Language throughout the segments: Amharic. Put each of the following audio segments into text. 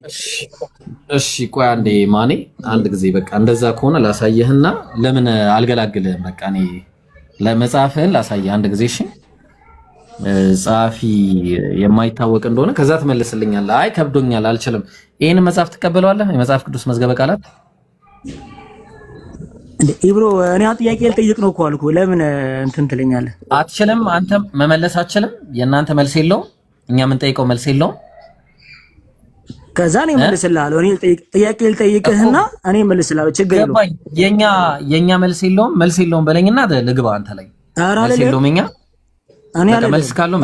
እሺ ቆይ አንዴ ማኔ አንድ ጊዜ በቃ እንደዛ ከሆነ ላሳየህና ለምን አልገላግልህም? በቃ እኔ ለመጻፍህን ላሳየህ አንድ ጊዜ እሺ። ጸሐፊ የማይታወቅ እንደሆነ ከዛ ትመልስልኛለህ። አይ ከብዶኛል አልችልም። ይሄን መጽሐፍ ትቀበለዋለህ? የመጽሐፍ ቅዱስ መዝገበ ቃላት እንዴ ኢብሮ፣ እኔ ጥያቄ ልጠይቅ ነው እኮ አልኩህ። ለምን እንትን ትለኛለህ? አትችልም። አንተ መመለስ አትችልም። የእናንተ መልስ የለውም፣ እኛ የምንጠይቀው መልስ የለውም። ከዛ እኔ መልስልሃለሁ። እኔ ጥያቄ ልጠይቅህና እኔ መልስልሃለሁ። ችግር የለውም። የኛ መልስ የለውም በለኝና ልግባ አንተ ላይ መልስ የለውም። እኔ መልስ ካለው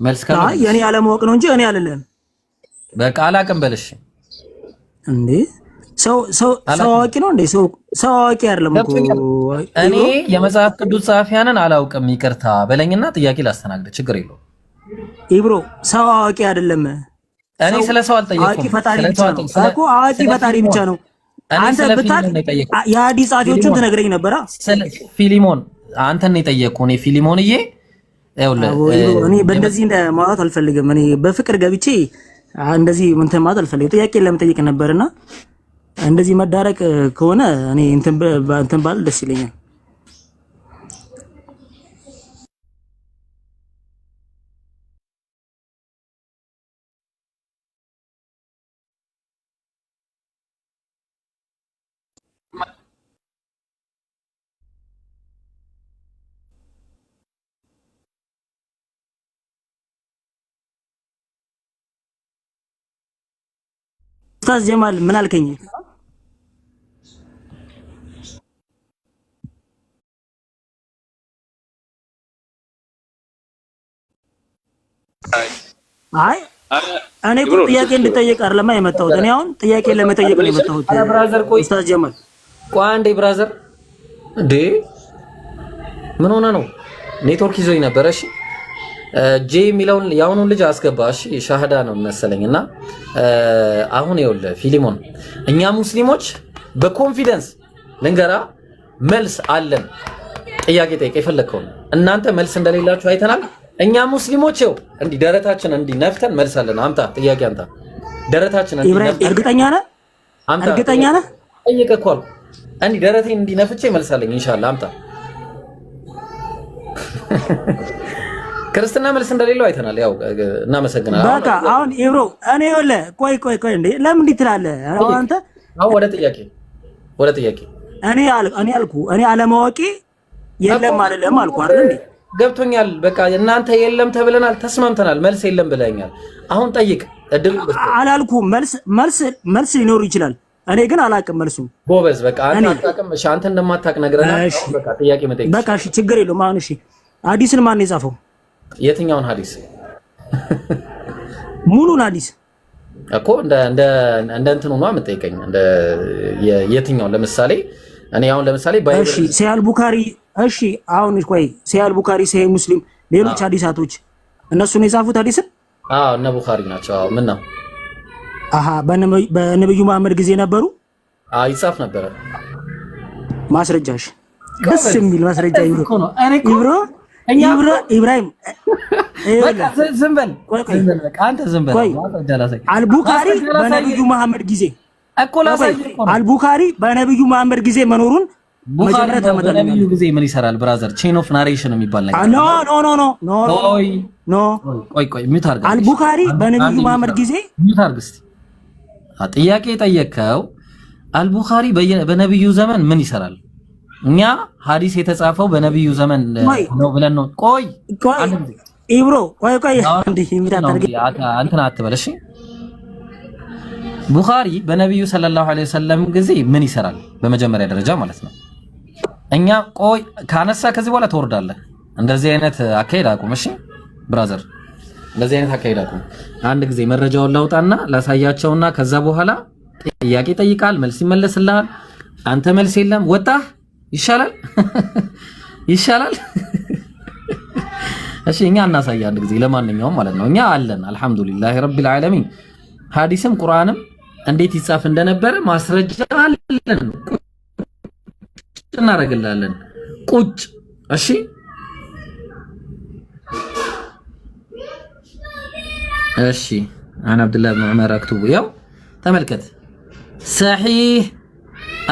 መልስ ካለው አይ የኔ አለማወቅ ነው እንጂ እኔ አይደለም። በቃ አላቅም በልሽ እንዴ ሰው አዋቂ ነው እንዴ? ሰው አዋቂ አይደለም እኮ። እኔ የመጽሐፍ ቅዱስ ጸሐፊያንን አላውቅም ይቅርታ በለኝና ጥያቄ ላስተናግድ። ችግር የለውም ኢብሮ። ሰው አዋቂ አይደለም። እኔ ስለ ሰው አልጠየቅኩም። አዋቂ ፈጣሪ ብቻ ነው እኮ። አዋቂ ፈጣሪ ብቻ ነው። አንተ ብታውቅ የሐዲስ ጸሐፊዎቹን ትነግረኝ ነበራ። ፊሊሞን አንተን ነው የጠየቅኩህ። እኔ ፊሊሞንዬ እኔ በእንደዚህ ማለት አልፈልግም። እኔ በፍቅር ገብቼ እንደዚህ እንትን ማለት አልፈልግም። ጥያቄ ለመጠየቅ ነበርና እንደዚህ መዳረቅ ከሆነ እኔ እንትን ባል ደስ ይለኛል። ኡስታዝ ጀማል ምን አልከኝ? አይ እኔ እኮ ጥያቄ እንድጠይቅ አይደለም የመጣሁት። እኔ አሁን ጥያቄ ለመጠየቅ ነው የመጣሁት። ኡስታዝ ጀማል ቆይ አንዴ ብራዘር፣ እንዴ ምን ሆነ ነው? ኔትወርክ ይዞኝ ነበር። እሺ ጄ የሚለውን ያውኑን ልጅ አስገባ። እሺ ሻሃዳ ነው መሰለኝና አሁን ይኸውልህ ፊሊሞን፣ እኛ ሙስሊሞች በኮንፊደንስ ልንገራ መልስ አለን። ጥያቄ ጠይቅ የፈለግከውን። እናንተ መልስ እንደሌላችሁ አይተናል። እኛ ሙስሊሞች ይኸው እንዲህ ደረታችን እንዲህ ነፍተን መልስ አለን። አምጣ ጥያቄ አምጣ። ደረታችን እንዲህ ነፍተን እርግጠኛ ነህ? እርግጠኛ ነህ? ጠይቅ እኮ አልኩ። እንዲህ ደረቴን እንዲህ ነፍቼ መልስ አለኝ ኢንሻአላህ። አምጣ። ክርስትና መልስ እንደሌለው አይተናል። ያው እናመሰግናለን። በቃ አሁን ኢብሮ እኔ ይኸውልህ፣ ቆይ እንዴ ለምን እንዲህ ትላለህ? አንተ አሁን ወደ ጥያቄ እኔ አለማወቂ የለም አይደለም አልኩ አይደል እንዴ? ገብቶኛል። በቃ እናንተ የለም ተብለናል፣ ተስማምተናል። መልስ የለም ብለኛል። አሁን ጠይቅ። እድል አላልኩም። መልስ ሊኖር ይችላል። እኔ ግን አላውቅም መልሱ። ጎበዝ በቃ አንተ አታውቅም። እሺ አንተ እንደማታውቅ ነግረናል። በቃ ጥያቄ መጠየቅ በቃ እሺ፣ ችግር የለውም። አሁን እሺ ሐዲስን ማን ነው የጻፈው? የትኛውን ሐዲስ? ሙሉን ሐዲስ እኮ እንደ እንትኑ ነው የምጠይቀኝ። እንደ የትኛውን? ለምሳሌ እኔ አሁን ለምሳሌ እሺ ሰሂህ ቡኻሪ። እሺ አሁን ቆይ ሰሂህ ቡኻሪ፣ ሰሂህ ሙስሊም፣ ሌሎች ሐዲሳቶች እነሱ ነው የጻፉት ሐዲስን? አዎ እነ ቡኻሪ ናቸው። አዎ ምን ነው? አሃ በነብዩ መሐመድ ጊዜ ነበሩ? አዎ ይጻፍ ነበረ። ማስረጃሽ ደስ የሚል ማስረጃ ይብሮ ኢብራሂም ዝም በል በቃ አንተ ዝም በል። አልቡኻሪ በነብዩ መሐመድ ጊዜ እኮ ላሳየህ እኮ ነው። አልቡኻሪ በነብዩ መሐመድ ጊዜ መኖሩን መጀመሪያ ተመጣጣኝ በነብዩ ጊዜ ምን ይሰራል ብራዘር? ቼን ኦፍ ናሬሽን የሚባል ነገር ኖ ቆይ ሚውት አድርግ። አልቡኻሪ በነብዩ መሐመድ ጊዜ ሚውት አድርግ እስቲ። ጥያቄ የጠየቀው አልቡኻሪ በነብዩ ዘመን ምን ይሰራል? እኛ ሐዲስ የተጻፈው በነብዩ ዘመን ነው ብለን ነው። ቆይ ኢብሮ ቆይ እንትን አትበል እሺ። ቡኻሪ በነብዩ ሰለላሁ ዐለይሂ ወሰለም ጊዜ ምን ይሰራል? በመጀመሪያ ደረጃ ማለት ነው። እኛ ቆይ ካነሳ ከዚህ በኋላ ትወርዳለህ። እንደዚህ አይነት አካሄድ አቁም እሺ ብራዘር፣ እንደዚህ አይነት አካሄድ አቁም። አንድ ጊዜ መረጃውን ላውጣና ላሳያቸውና ከዛ በኋላ ጥያቄ ጠይቃል፣ መልስ ይመለስልሃል። አንተ መልስ የለም ወጣህ። ይሻላል ይሻላል። እሺ እኛ እናሳይ አንድ ጊዜ። ለማንኛውም ማለት ነው እኛ አለን አልሐምዱሊላህ ረቢል ዓለሚን። ሐዲስም ቁርአንም እንዴት ይጻፍ እንደነበረ ማስረጃ አለን። እናደርግላለን ቁጭ እሺ። እሺ አን አብዱላህ ብን ዑመር አክቱቡ ያው ተመልከት ሰሒህ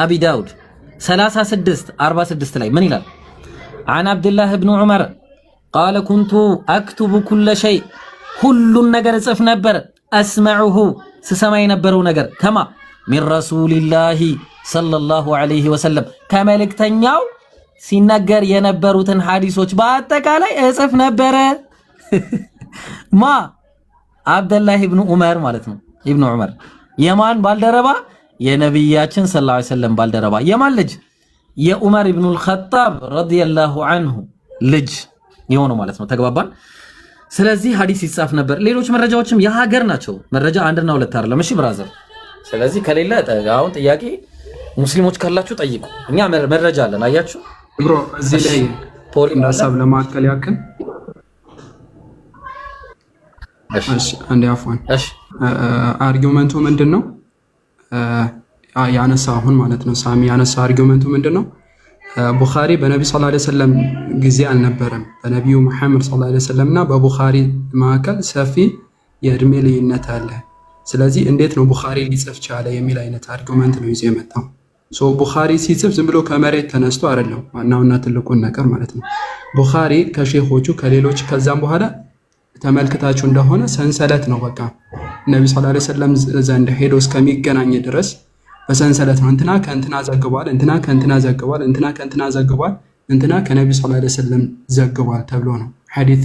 አቢ ዳውድ 36:46 ላይ ምን ይላል? عن عبد الله بن عمر قال كنت أكتب كل شيء ሁሉን ነገር እጽፍ ነበር أسمعه ስሰማ የነበረው ነገር ከማ من رسول الله صلى الله عليه وسلم ከመልእክተኛው ሲነገር የነበሩትን ሐዲሶች በአጠቃላይ እጽፍ ነበረ። ማ አብደላህ ኢብኑ ዑመር ማለት ነው። ኢብኑ ዑመር የማን ባልደረባ? የነብያችን ሰለላሁ ዐለይሂ ወሰለም ባልደረባ። የማን ልጅ? የዑመር ኢብኑል ኸጣብ ረዲየላሁ ዐንሁ ልጅ የሆነው ማለት ነው። ተግባባን። ስለዚህ ሐዲስ ይጻፍ ነበር። ሌሎች መረጃዎችም የሀገር ናቸው። መረጃ አንድና ሁለት አይደለም። እሺ ብራዘር። ስለዚህ ከሌለ አሁን ጥያቄ ሙስሊሞች ካላችሁ ጠይቁ። እኛ መረጃ አለን። አያችሁ ብሮ እዚህ ላይ ሀሳብ ለማከል ያክል እሺ አንዴ አፍዋን አርጊውመንቱ ምንድነው? ያነሳ አሁን ማለት ነው ሳሚ ያነሳ አርጊውመንቱ ምንድነው? ቡኻሪ በነብዩ ሰለላሁ ዐለይሂ ወሰለም ጊዜ አልነበረም። በነብዩ መሐመድ ሰለላሁ ዐለይሂ ወሰለምና በቡኻሪ መካከል ሰፊ የእድሜ ልዩነት አለ። ስለዚህ እንዴት ነው ቡኻሪ ሊጽፍ ቻለ የሚል አይነት አርጊውመንት ነው ይዞ የመጣው። ቡኻሪ ሲጽፍ ዝም ብሎ ከመሬት ተነስቶ አይደለም። ዋናውና ትልቁን ነገር ማለት ነው ቡኻሪ ከሼኾቹ ከሌሎች ከዛም በኋላ ተመልክታችሁ እንደሆነ ሰንሰለት ነው። በቃ ነብዩ ሰለላሁ ዐለይሂ ወሰለም ዘንድ ሄዶ እስከሚገናኝ ድረስ በሰንሰለት ነው። እንትና ከእንትና ዘግቧል፣ እንትና ከእንትና ዘግቧል፣ እንትና ከእንትና ዘግቧል፣ እንትና ከነብዩ ሰለላሁ ዐለይሂ ወሰለም ዘግቧል ተብሎ ነው ሐዲስ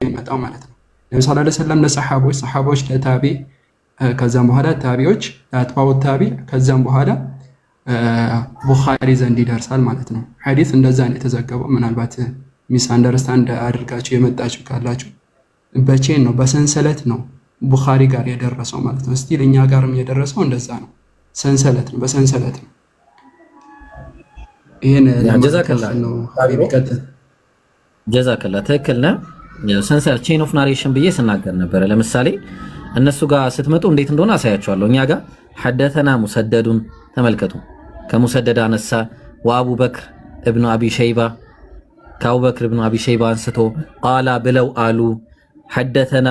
የመጣው ማለት ነው። ነብዩ ሰለላሁ ዐለይሂ ወሰለም ለሰሐቦች፣ ሰሐቦች ለታቢ፣ ከዛም በኋላ ታቢዎች ለአጥባው ታቢ፣ ከዛም በኋላ ቡኻሪ ዘንድ ይደርሳል ማለት ነው። ሐዲስ እንደዛ ነው የተዘገበው። ምናልባት ሚስ አንደርስታንድ አድርጋችሁ የመጣችሁ ካላችሁ በቼን ነው በሰንሰለት ነው ቡኻሪ ጋር የደረሰው ማለት ነው። ስቲል እኛ ጋርም የደረሰው እንደዛ ነው። ሰንሰለት ነው፣ በሰንሰለት ነው። ይሄን ጀዛከላ ነው ሀቢብ ይቀጥል። ጀዛከላ ትክክል ነህ። ሰንሰለት ቼን ኦፍ ናሬሽን ብዬ ስናገር ነበረ። ለምሳሌ እነሱ ጋር ስትመጡ እንዴት እንደሆነ አሳያቸዋለሁ። እኛ ጋር ሐደተና ሙሰደዱን ተመልከቱ። ከሙሰደድ አነሳ ወአቡበክር እብኑ አቢ ሸይባ ከአቡበክር እብኑ አቢ ሸይባ አንስቶ ቃላ ብለው አሉ ሐደተና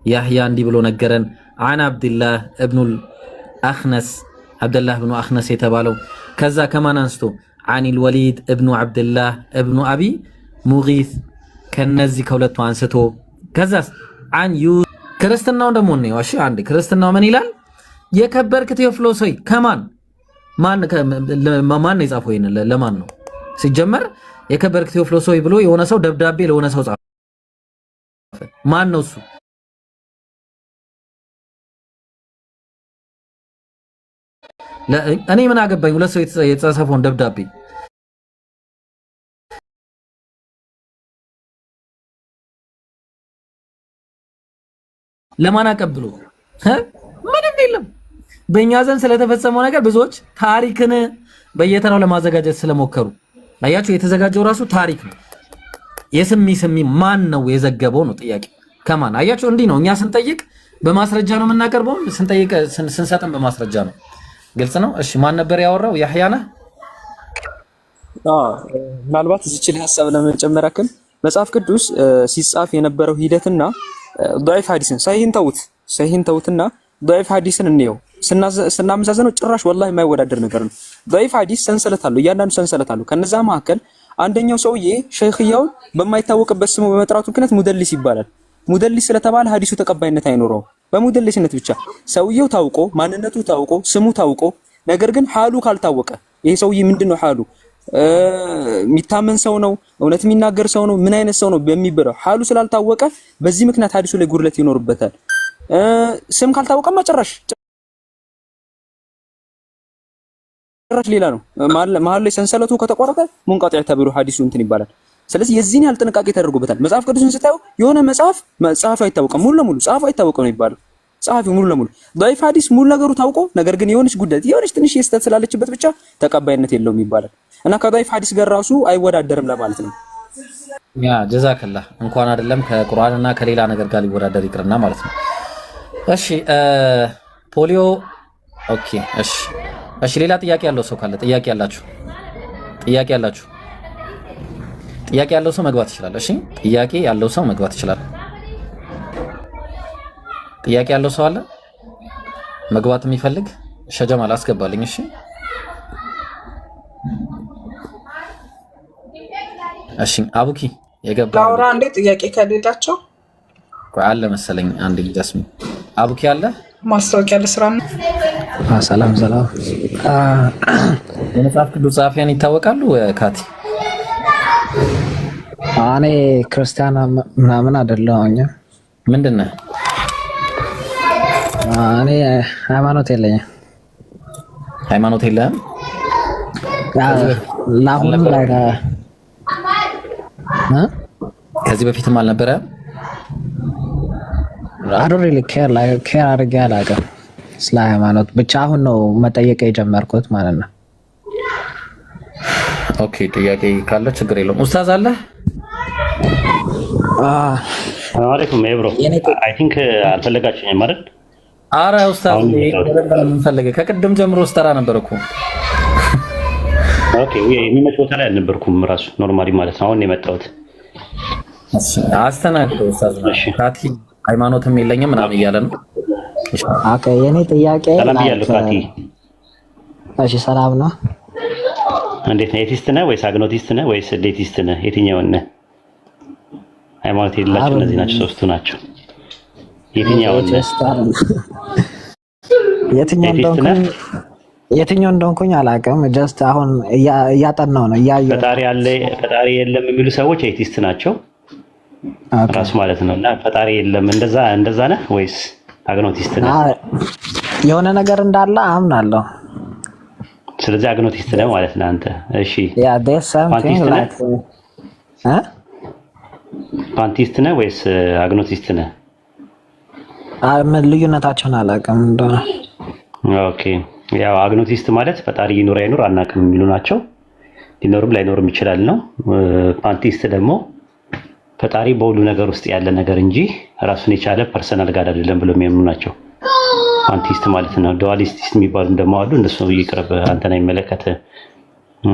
ያህያ እንዲህ ብሎ ነገረን አን አብድላህ እብኑል አኽነስ አብደላህ እብኑ አኽነስ የተባለው ከዛ ከማን አንስቶ አኒል ወሊድ እብኑ አብድላህ እብኑ አቢ ሙጊት ከነዚህ ከሁለቱ አንስቶ ከዛስ አን ክርስትናው ደግሞ ነው። እሺ አንድ ክርስትናው ምን ይላል? የከበርክ ቴዎፍሎስ ሆይ ከማን ማን የጻፈው? ይሄን ለማን ነው ሲጀመር? የከበርክ ቴዎፍሎስ ሆይ ብሎ የሆነ ሰው ደብዳቤ ለሆነ ሰው ጻፈ። ማን ነው እሱ? እኔ ምን አገባኝ? ሁለት ሰው የተጻፈውን ደብዳቤ ለማን አቀብሎ? ምንም የለም። በእኛ ዘንድ ስለተፈጸመው ነገር ብዙዎች ታሪክን በየተራው ለማዘጋጀት ስለሞከሩ አያችሁ፣ የተዘጋጀው ራሱ ታሪክ ነው። የስሚ ማን ነው የዘገበው ነው ጥያቄ። ከማን አያችሁ? እንዲህ ነው እኛ ስንጠይቅ በማስረጃ ነው የምናቀርበው፣ ስንጠይቅ ስንሰጥም በማስረጃ ነው። ግልጽ ነው። እሺ ማን ነበር ያወራው? ያህያ ነህ? ምናልባት እዚች ላይ ሐሳብ ለመጨመር ያክል መጽሐፍ ቅዱስ ሲጻፍ የነበረው ሂደትና ضعيف ሐዲስን ሰሂህን ተውትና ضعيف ሐዲስን እንየው ስናመዛዘነው ጭራሽ ወላሂ የማይወዳደር ነገር ነው። ضعيف ሐዲስ ሰንሰለት አለው፣ እያንዳንዱ ሰንሰለት አለው። ከነዛ መካከል አንደኛው ሰውዬ ሸይኽያውን በማይታወቅበት ስሙ በመጥራቱ ምክንያት ሙደሊስ ይባላል። ሙደሊስ ስለተባለ ሐዲሱ ተቀባይነት አይኖረውም። በሙደሊስነት ብቻ ሰውየው ታውቆ ማንነቱ ታውቆ ስሙ ታውቆ፣ ነገር ግን ሐሉ ካልታወቀ ይሄ ሰውዬ ምንድነው ሐሉ? የሚታመን ሰው ነው? እውነት የሚናገር ሰው ነው? ምን አይነት ሰው ነው በሚበረው ሐሉ ስላልታወቀ በዚህ ምክንያት ሐዲሱ ላይ ጉድለት ይኖርበታል። ስም ካልታወቀማ ጭራሽ ሌላ ነው። መሀል ላይ ሰንሰለቱ ከተቆረጠ ሙንቀጢዕ ተብሎ ሐዲሱ እንትን ይባላል። ስለዚህ የዚህን ያህል ጥንቃቄ ተደርጎበታል። መጽሐፍ ቅዱስን ስታዩ የሆነ መጽሐፍ ጸሐፊው አይታወቅም፣ ሙሉ ለሙሉ ጸሐፊው አይታወቅም ነው የሚባለው። ጸሐፊው ሙሉ ለሙሉ ضعيف ሐዲስ ሙሉ ነገሩ ታውቆ፣ ነገር ግን የሆነች ጉዳይ የሆነች ትንሽ የስተት ስላለችበት ብቻ ተቀባይነት የለውም ይባላል እና ከضعيف ሐዲስ ጋር ራሱ አይወዳደርም ለማለት ነው። ያ ጀዛከላህ እንኳን አይደለም ከቁርአንና ከሌላ ነገር ጋር ሊወዳደር ይቅርና ማለት ነው። እሺ ፖሊዮ ኦኬ። እሺ ሌላ ጥያቄ ያለው ሰው ካለ ጥያቄ ያላችሁ ጥያቄ ያለው ሰው መግባት ይችላል። እሺ ጥያቄ ያለው ሰው መግባት ይችላል። ጥያቄ ያለው ሰው አለ? መግባት የሚፈልግ ሸጀማል አስገባልኝ። እሺ እሺ አቡኪ የገባ ላውራ እንዴ ጥያቄ ከሌላቸው አለ መሰለኝ። አንድ ጀስሚ አቡኪ አለ ማስታወቂያ ለስራ ነው። ሰላም የመጽሐፍ ቅዱስ ጸሐፊያን ይታወቃሉ? ካቲ እኔ ክርስቲያን ምናምን አይደለሁኝ። ምንድነው? እኔ ሃይማኖት የለኝም። ሃይማኖት የለህም? ለአሁኑ ላይ ከዚህ በፊትም አልነበረም? I don't really care አድርጌ አላውቅም ስለ ሃይማኖት። ብቻ አሁን ነው መጠየቅ የጀመርኩት ማለት ነው። ኦኬ ጥያቄ ካለ ችግር የለውም። ኡስታዝ አለ? ሰላም አለይኩም ብሮ። አይ ቲንክ አልፈለጋችሁኝም አይደል? አረ ኡስታዝ ምን ፈልገህ? ከቅድም ጀምሮ ስጠራ ነበር እኮ። ኦኬ የሚመች ቦታ ላይ አልነበርኩም ራሱ ኖርማሊ ማለት ነው። አሁን ነው የመጣሁት። አስተናግደው ኡስታዝ። ካቲ ሃይማኖትም የለኝም ምናምን እያለ ነው። ኦኬ የኔ ጥያቄ ሰላም ብያለሁ ካቲ። እሺ ሰላም ነው። እንዴት ነህ? ኤቲስት ነህ ወይስ አግኖቲስት ነህ ወይስ ዴቲስት ነህ? የትኛውን ነህ? ሃይማኖት የሌላቸው እነዚህ ናቸው፣ ሶስቱ ናቸው። የትኛውን ነህ? የትኛው እንደሆንኩኝ አላውቅም። ጀስት አሁን እያጠናው ነው እያየሁ። ፈጣሪ የለም የሚሉ ሰዎች ኤቲስት ናቸው ራሱ ማለት ነው። እና ፈጣሪ የለም እንደዛ ነህ ወይስ አግኖቲስት ነህ? የሆነ ነገር እንዳለ አምናለሁ። ስለዚህ አግኖቲስት ነህ ማለት ነው አንተ። እሺ ያ there's something like ፓንቲስት ነህ ወይስ አግኖቲስት ነህ? ምን ልዩነታቸውን አላውቅም እንደሆነ። ኦኬ ያው አግኖቲስት ማለት ፈጣሪ ይኑር አይኑር አናውቅም የሚሉ ናቸው። ሊኖርም ላይኖርም ይችላል ነው። ፓንቲስት ደግሞ ፈጣሪ በሁሉ ነገር ውስጥ ያለ ነገር እንጂ ራሱን የቻለ ፐርሰናል ጋር አይደለም ብለው የሚያምኑ ናቸው። ፓንቲስት ማለት ነው። ዱዋሊስቲስት የሚባሉ ደግሞ አሉ። እንደሱ ይቅርብ፣ አንተን አይመለከትም።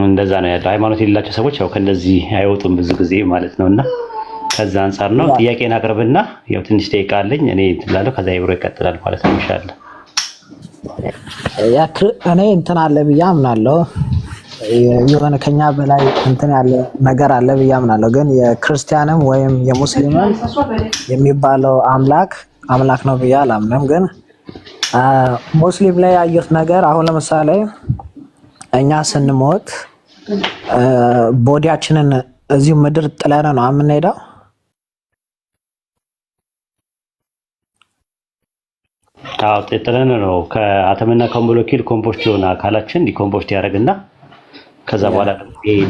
እንደዛ ነው ያለው። ሃይማኖት የሌላቸው ሰዎች ያው ከነዚህ አይወጡም ብዙ ጊዜ ማለት ነውና ከዛ አንፃር ነው። ጥያቄን አቅርብና ያው ትንሽ ደቂቃ አለኝ እኔ ትላለህ። ከዛ ይብሮ ይቀጥላል ማለት ነው ኢንሻአላህ። እኔ እንትን አለ ብዬ አምናለሁ። የሆነ ከኛ በላይ እንትን ያለ ነገር አለ ብዬ አምናለሁ። ግን የክርስቲያንም ወይም የሙስሊምም የሚባለው አምላክ ነው ብዬ አላምንም። ግን ሙስሊም ላይ ያየሁት ነገር አሁን ለምሳሌ እኛ ስንሞት ቦዲያችንን እዚሁ ምድር ጥለን ነው የምንሄደው። አዎ ጥለን ነው። ከአተምና ከሞለኪውል ኮምፖስት የሆነ አካላችን ዲኮምፖስት ያደርግና ከዛ በኋላ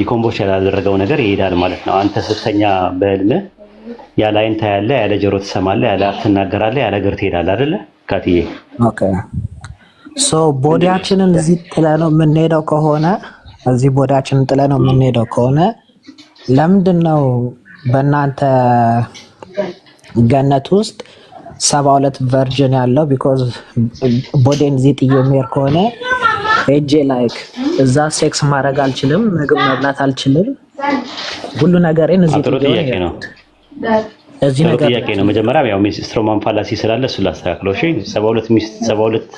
ዲኮምፖስት ያላደረገው ነገር ይሄዳል ማለት ነው። አንተ ስተኛ በህልምህ ያለ አይን ታያለህ፣ ያለ ጆሮ ትሰማለህ፣ ያለ አፍ ትናገራለህ፣ ያለ እግር ትሄዳለህ አይደለ ካትዬ? ኦኬ ሶ ቦዲያችንን እዚህ ጥለነው የምንሄደው ከሆነ ለምንድን ነው በእናንተ ገነት ውስጥ 72 ቨርጅን ያለው? ቢኮዝ ቦዲን እዚህ ጥዬ የሚሄድ ከሆነ ሄጄ ላይክ እዛ ሴክስ ማድረግ አልችልም፣ ምግብ መብላት አልችልም፣ ሁሉ ነገሬን እዚህ ጥዬ ነው። እዚህ ነገር ጥያቄ ነው። መጀመሪያ ያው ስትሮማን ፋላሲ ስላለ እሱ ላስተካክለው። እሺ 72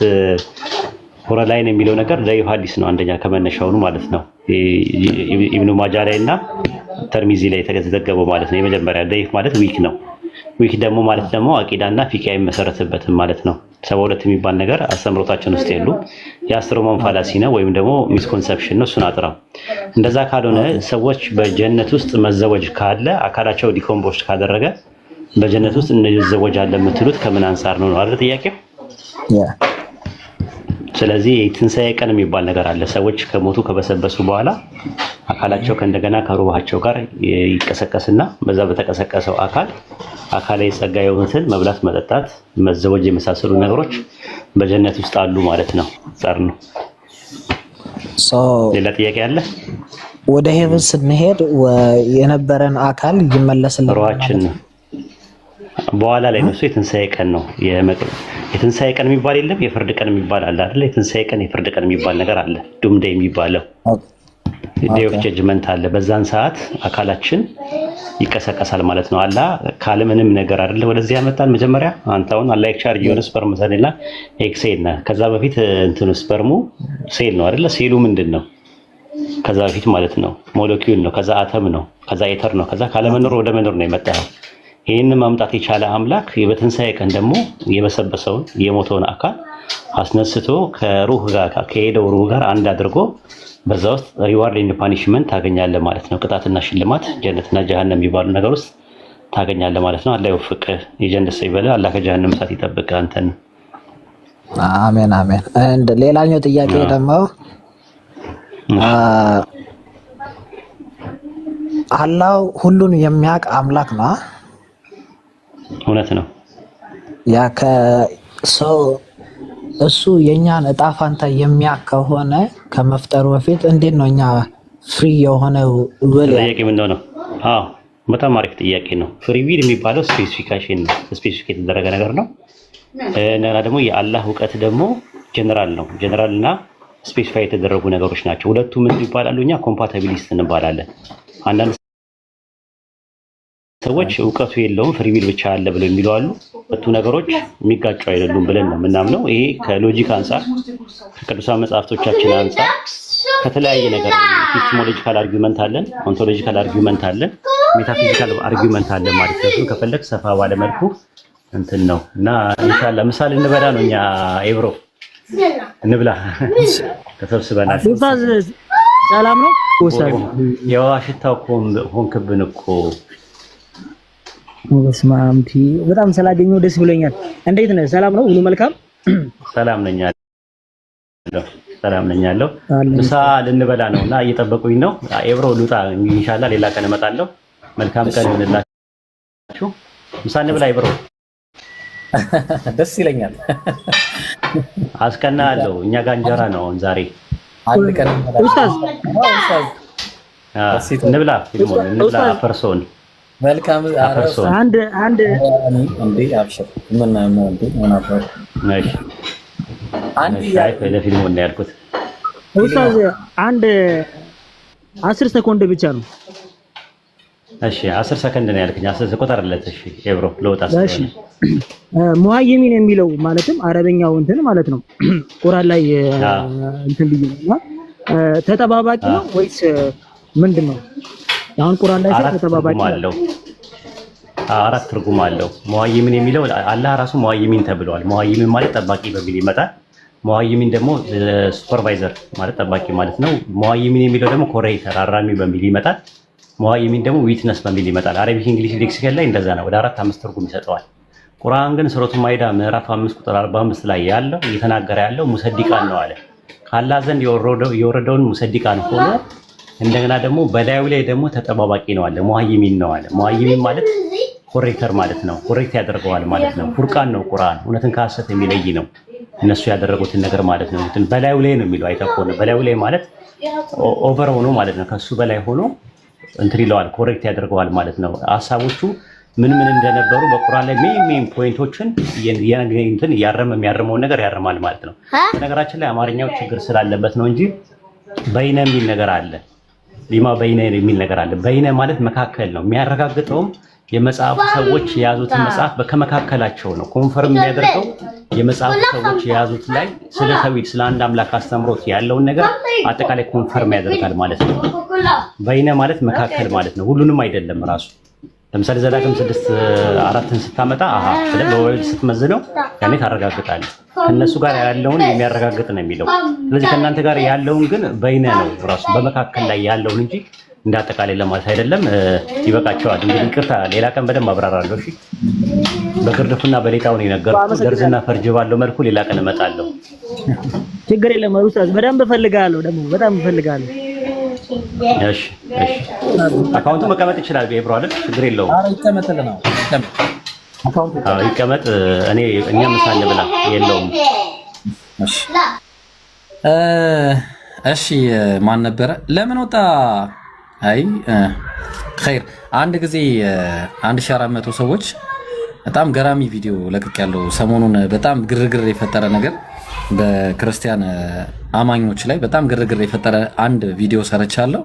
ሆረ ላይ ነው የሚለው ነገር ዘይፍ ሐዲስ ነው። አንደኛ ከመነሻውኑ ማለት ነው ኢብኑ ማጃ ላይ እና ተርሚዚ ላይ የተዘገበው ማለት ነው። የመጀመሪያ ዘይፍ ማለት ዊክ ነው። ዊክ ደግሞ ማለት ደግሞ አቂዳና ፊቅህ አይመሰረትበትም ማለት ነው። 72 የሚባል ነገር አስተምሮታችን ውስጥ የሉ። የስትሮማን ፋላሲ ነው ወይም ደግሞ ሚስኮንሰፕሽን ነው። እሱን አጥራው። እንደዛ ካልሆነ ሰዎች በጀነት ውስጥ መዘወጅ ካለ አካላቸው ዲኮምፖስት ካደረገ በጀነት ውስጥ እንዘወጅ አለ የምትሉት ከምን አንፃር ነው አይደል ጥያቄው? ስለዚህ የትንሣኤ ቀን የሚባል ነገር አለ። ሰዎች ከሞቱ ከበሰበሱ በኋላ አካላቸው ከእንደገና ከሩሃቸው ጋር ይቀሰቀስና በዛ በተቀሰቀሰው አካላዊ ጸጋ የሆኑትን መብላት፣ መጠጣት፣ መዘወጅ የመሳሰሉ ነገሮች በጀነት ውስጥ አሉ ማለት ነው። ጸር ነው። ሌላ ጥያቄ አለ? ወደ ሄቨን ስንሄድ የነበረን አካል ይመለስልናል። ሩሃችን በኋላ ላይ ነው። የትንሣኤ ቀን ነው። የትንሣኤ ቀን የሚባል የለም። የፍርድ ቀን የሚባል አለ አይደል? የትንሣኤ ቀን የፍርድ ቀን የሚባል ነገር አለ። ዱምዴ የሚባለው ዴይ ኦፍ ጀጅመንት አለ። በዛን ሰዓት አካላችን ይቀሰቀሳል ማለት ነው። አላህ ካለምንም ነገር አይደለ ወደዚህ ያመጣን። መጀመሪያ አንተ አሁን አላህ ቻርጅ የሆነ ስፐርም ሰኔላ ኤክሴል ነህ። ከዛ በፊት እንትኑ ስፐርሙ ሴል ነው አይደለ? ሴሉ ምንድን ነው? ከዛ በፊት ማለት ነው ሞለኪውል ነው። ከዛ አተም ነው። ከዛ ኤተር ነው። ከዛ ካለመኖር ወደ መኖር ነው የመጣው። ይህንን ማምጣት የቻለ አምላክ በትንሣኤ ቀን ደግሞ የበሰበሰውን የሞተውን አካል አስነስቶ ከሩህ ጋር ከሄደው ሩህ ጋር አንድ አድርጎ በዛ ውስጥ ሪዋርድ ኤንድ ፓኒሽመንት ታገኛለህ ማለት ነው። ቅጣትና ሽልማት ጀነትና ጀሃነም የሚባሉ ነገር ውስጥ ታገኛለህ ማለት ነው። አላህ ይወፍቅህ፣ የጀነት ሰው ይበልህ፣ አላህ ከጀሃነም እሳት ይጠብቅህ አንተን። አሜን አሜን። እንደ ሌላኛው ጥያቄ ደግሞ አላህ ሁሉን የሚያውቅ አምላክ ነው። እውነት ነው። ያ ከሰው እሱ የኛን እጣ ፋንታ የሚያውቅ ከሆነ ከመፍጠሩ በፊት እንዴት ነው እኛ ፍሪ የሆነ will? ጥያቄ ምንድነው ነው? አዎ በጣም አሪፍ ጥያቄ ነው። ፍሪ ዊል የሚባለው ስፔሲፊኬሽን ነው፣ ስፔሲፊክ የተደረገ ነገር ነው። እና ደግሞ የአላህ እውቀት ደግሞ ጀነራል ነው። ጀነራል እና ስፔሲፋይ የተደረጉ ነገሮች ናቸው። ሁለቱም ምን ይባላሉ? እኛ ኮምፓቲቢሊስት እንባላለን። አንዳንድ ሰዎች እውቀቱ የለውም ፍሪ ዊል ብቻ አለ ብለው የሚሉ አሉ። ሁለቱ ነገሮች የሚጋጩ አይደሉም ብለን ነው የምናምነው። ይሄ ከሎጂክ አንጻር፣ ከቅዱሳን መጽሐፍቶቻችን አንጻር ከተለያየ ነገር ኢፒስቴሞሎጂካል አርጊውመንት አለን፣ ኦንቶሎጂካል አርጊውመንት አለን፣ ሜታፊዚካል አርጊውመንት አለን ማለት ነው። ከፈለክ ሰፋ ባለ መልኩ እንትን ነው እና ኢንሻአላህ ምሳሌ እንበላ ነው። እኛ ኤብሮ እንብላ ተሰብስበናል። ሰላም ነው ወሳጅ የዋሽታው ሆንክብን እኮ ወስማምቲ በጣም ስላገኘው ደስ ብሎኛል። እንዴት ነህ? ሰላም ነው? ሁሉ መልካም? ሰላም ነኝ አለው። ምሳ ልንበላ ነውና እየጠበቁኝ ነው። ኤብሮ ልውጣ ኢንሻአላህ፣ ሌላ ቀን እመጣለሁ። መልካም ቀን ይሁንላችሁ። ምሳ እንብላ ኤብሮ። ደስ ይለኛል። አስቀናለሁ። እኛ ጋር እንጀራ ነው ዛሬ። አንድ ቀን ኡስታዝ እንብላ፣ ፊልሙን እንብላ። አፈርሶን መልካም አንድ እንዴ አብሽር ምን አፈር ነሽ? አንድ ለፊልሙ ነው ያልኩት ኡስታዝ። አንድ 10 ሰኮንድ ብቻ ነው። እሺ 10 ሰከንድ ነው ያልከኝ። 10 ሰኮንድ አይደለም። እሺ ኤብሮ ለውጣ እሺ ሙሃይሚን የሚለው ማለትም አረበኛው እንትን ማለት ነው። ቁርአን ላይ እንትን ቢይና ተጠባባቂ ነው ወይስ ምንድነው? አሁን ቁርአን ላይ ተጠባባቂ አለው። አራት ትርጉም አለው። ሙሃይሚን የሚለው አላህ ራሱ ሙሃይሚን ተብሏል። ሙሃይሚን ማለት ጠባቂ በሚል ይመጣል። ሙሃይሚን ደግሞ ሱፐርቫይዘር ማለት ጠባቂ ማለት ነው። ሙሃይሚን የሚለው ደግሞ ኮሬክተር አራሚ በሚል ይመጣል። ሙሃይሚን ደግሞ ዊትነስ በሚል ይመጣል። አረቢክ እንግሊሽ ሌክሲከን ላይ እንደዛ ነው። ወደ 4-5 ትርጉም ይሰጠዋል። ቁርአን ግን ሱረቱ ማይዳ ምዕራፍ 5 ቁጥር 45 ላይ ያለው እየተናገረ ያለው ሙሰዲቃን ነው አለ። ከአላህ ዘንድ የወረደውን ሙሰዲቃን ሆኖ እንደገና ደግሞ በላዩ ላይ ደግሞ ተጠባባቂ ነው አለ። ሙሃይሚን ነው አለ። ሙሃይሚን ማለት ኮሬክተር ማለት ነው። ኮሬክት ያደርገዋል ማለት ነው። ፉርቃን ነው ቁርአን፣ እውነትን ከሐሰት የሚለይ ነው። እነሱ ያደረጉትን ነገር ማለት ነው። እንትን በላዩ ላይ ነው የሚለው አይተቆነ። በላዩ ላይ ማለት ኦቨር ሆኖ ማለት ነው። ከሱ በላይ ሆኖ እንትን ይለዋል፣ ኮሬክት ያደርገዋል ማለት ነው። ሐሳቦቹ ምን እንደነበሩ በቁርአን ላይ ሜን ፖይንቶችን እንትን የሚያርመውን ነገር ያርማል ማለት ነው። በነገራችን ላይ አማርኛው ችግር ስላለበት ነው እንጂ በይነ የሚል ነገር አለ። ሊማ በይነ የሚል ነገር አለ። በይነ ማለት መካከል ነው። የሚያረጋግጠውም የመጽሐፉ ሰዎች የያዙትን መጽሐፍ ከመካከላቸው ነው። ኮንፈርም የሚያደርገው የመጽሐፉ ሰዎች የያዙት ላይ ስለ ተውሂድ ስለ አንድ አምላክ አስተምሮት ያለውን ነገር አጠቃላይ ኮንፈርም ያደርጋል ማለት ነው። በይነ ማለት መካከል ማለት ነው። ሁሉንም አይደለም ራሱ። ለምሳሌ ዘዳግም 6:4ን ስታመጣ ስለዚህ በወልድ ስትመዝነው ያኔ ታረጋግጣለህ። ከነሱ ጋር ያለውን የሚያረጋግጥ ነው የሚለው። ስለዚህ ከእናንተ ጋር ያለውን ግን በይነ ነው ራሱ በመካከል ላይ ያለውን እንጂ እንዳጠቃላይ ለማለት አይደለም። ይበቃቸዋል። እንግዲህ ይቅርታ፣ ሌላ ቀን በደንብ አብራራለሁ። እሺ፣ በግርድፍና በሌጣው ነው የነገርኩት። ደርዝና ፈርጅ ባለው መልኩ ሌላ ቀን እመጣለሁ። ችግር የለም ኡስታዝ፣ በደንብ እፈልጋለሁ። ደግሞ በጣም እፈልጋለሁ። እሺ፣ አካውንቱ መቀመጥ ይችላል። ኤብሮ አይደል? ችግር የለውም። አረ ይቀመጥልና አካውንቱ ይቀመጥ። እኛ ምሳ እንብላ። የለውም። እሺ ማን ነበረ? ለምን ወጣ? አይ ኸይር። አንድ ጊዜ 1400 ሰዎች በጣም ገራሚ ቪዲዮ ለቅቅ ያለው ሰሞኑን በጣም ግርግር የፈጠረ ነገር በክርስቲያን አማኞች ላይ በጣም ግርግር የፈጠረ አንድ ቪዲዮ ሰርቻለሁ።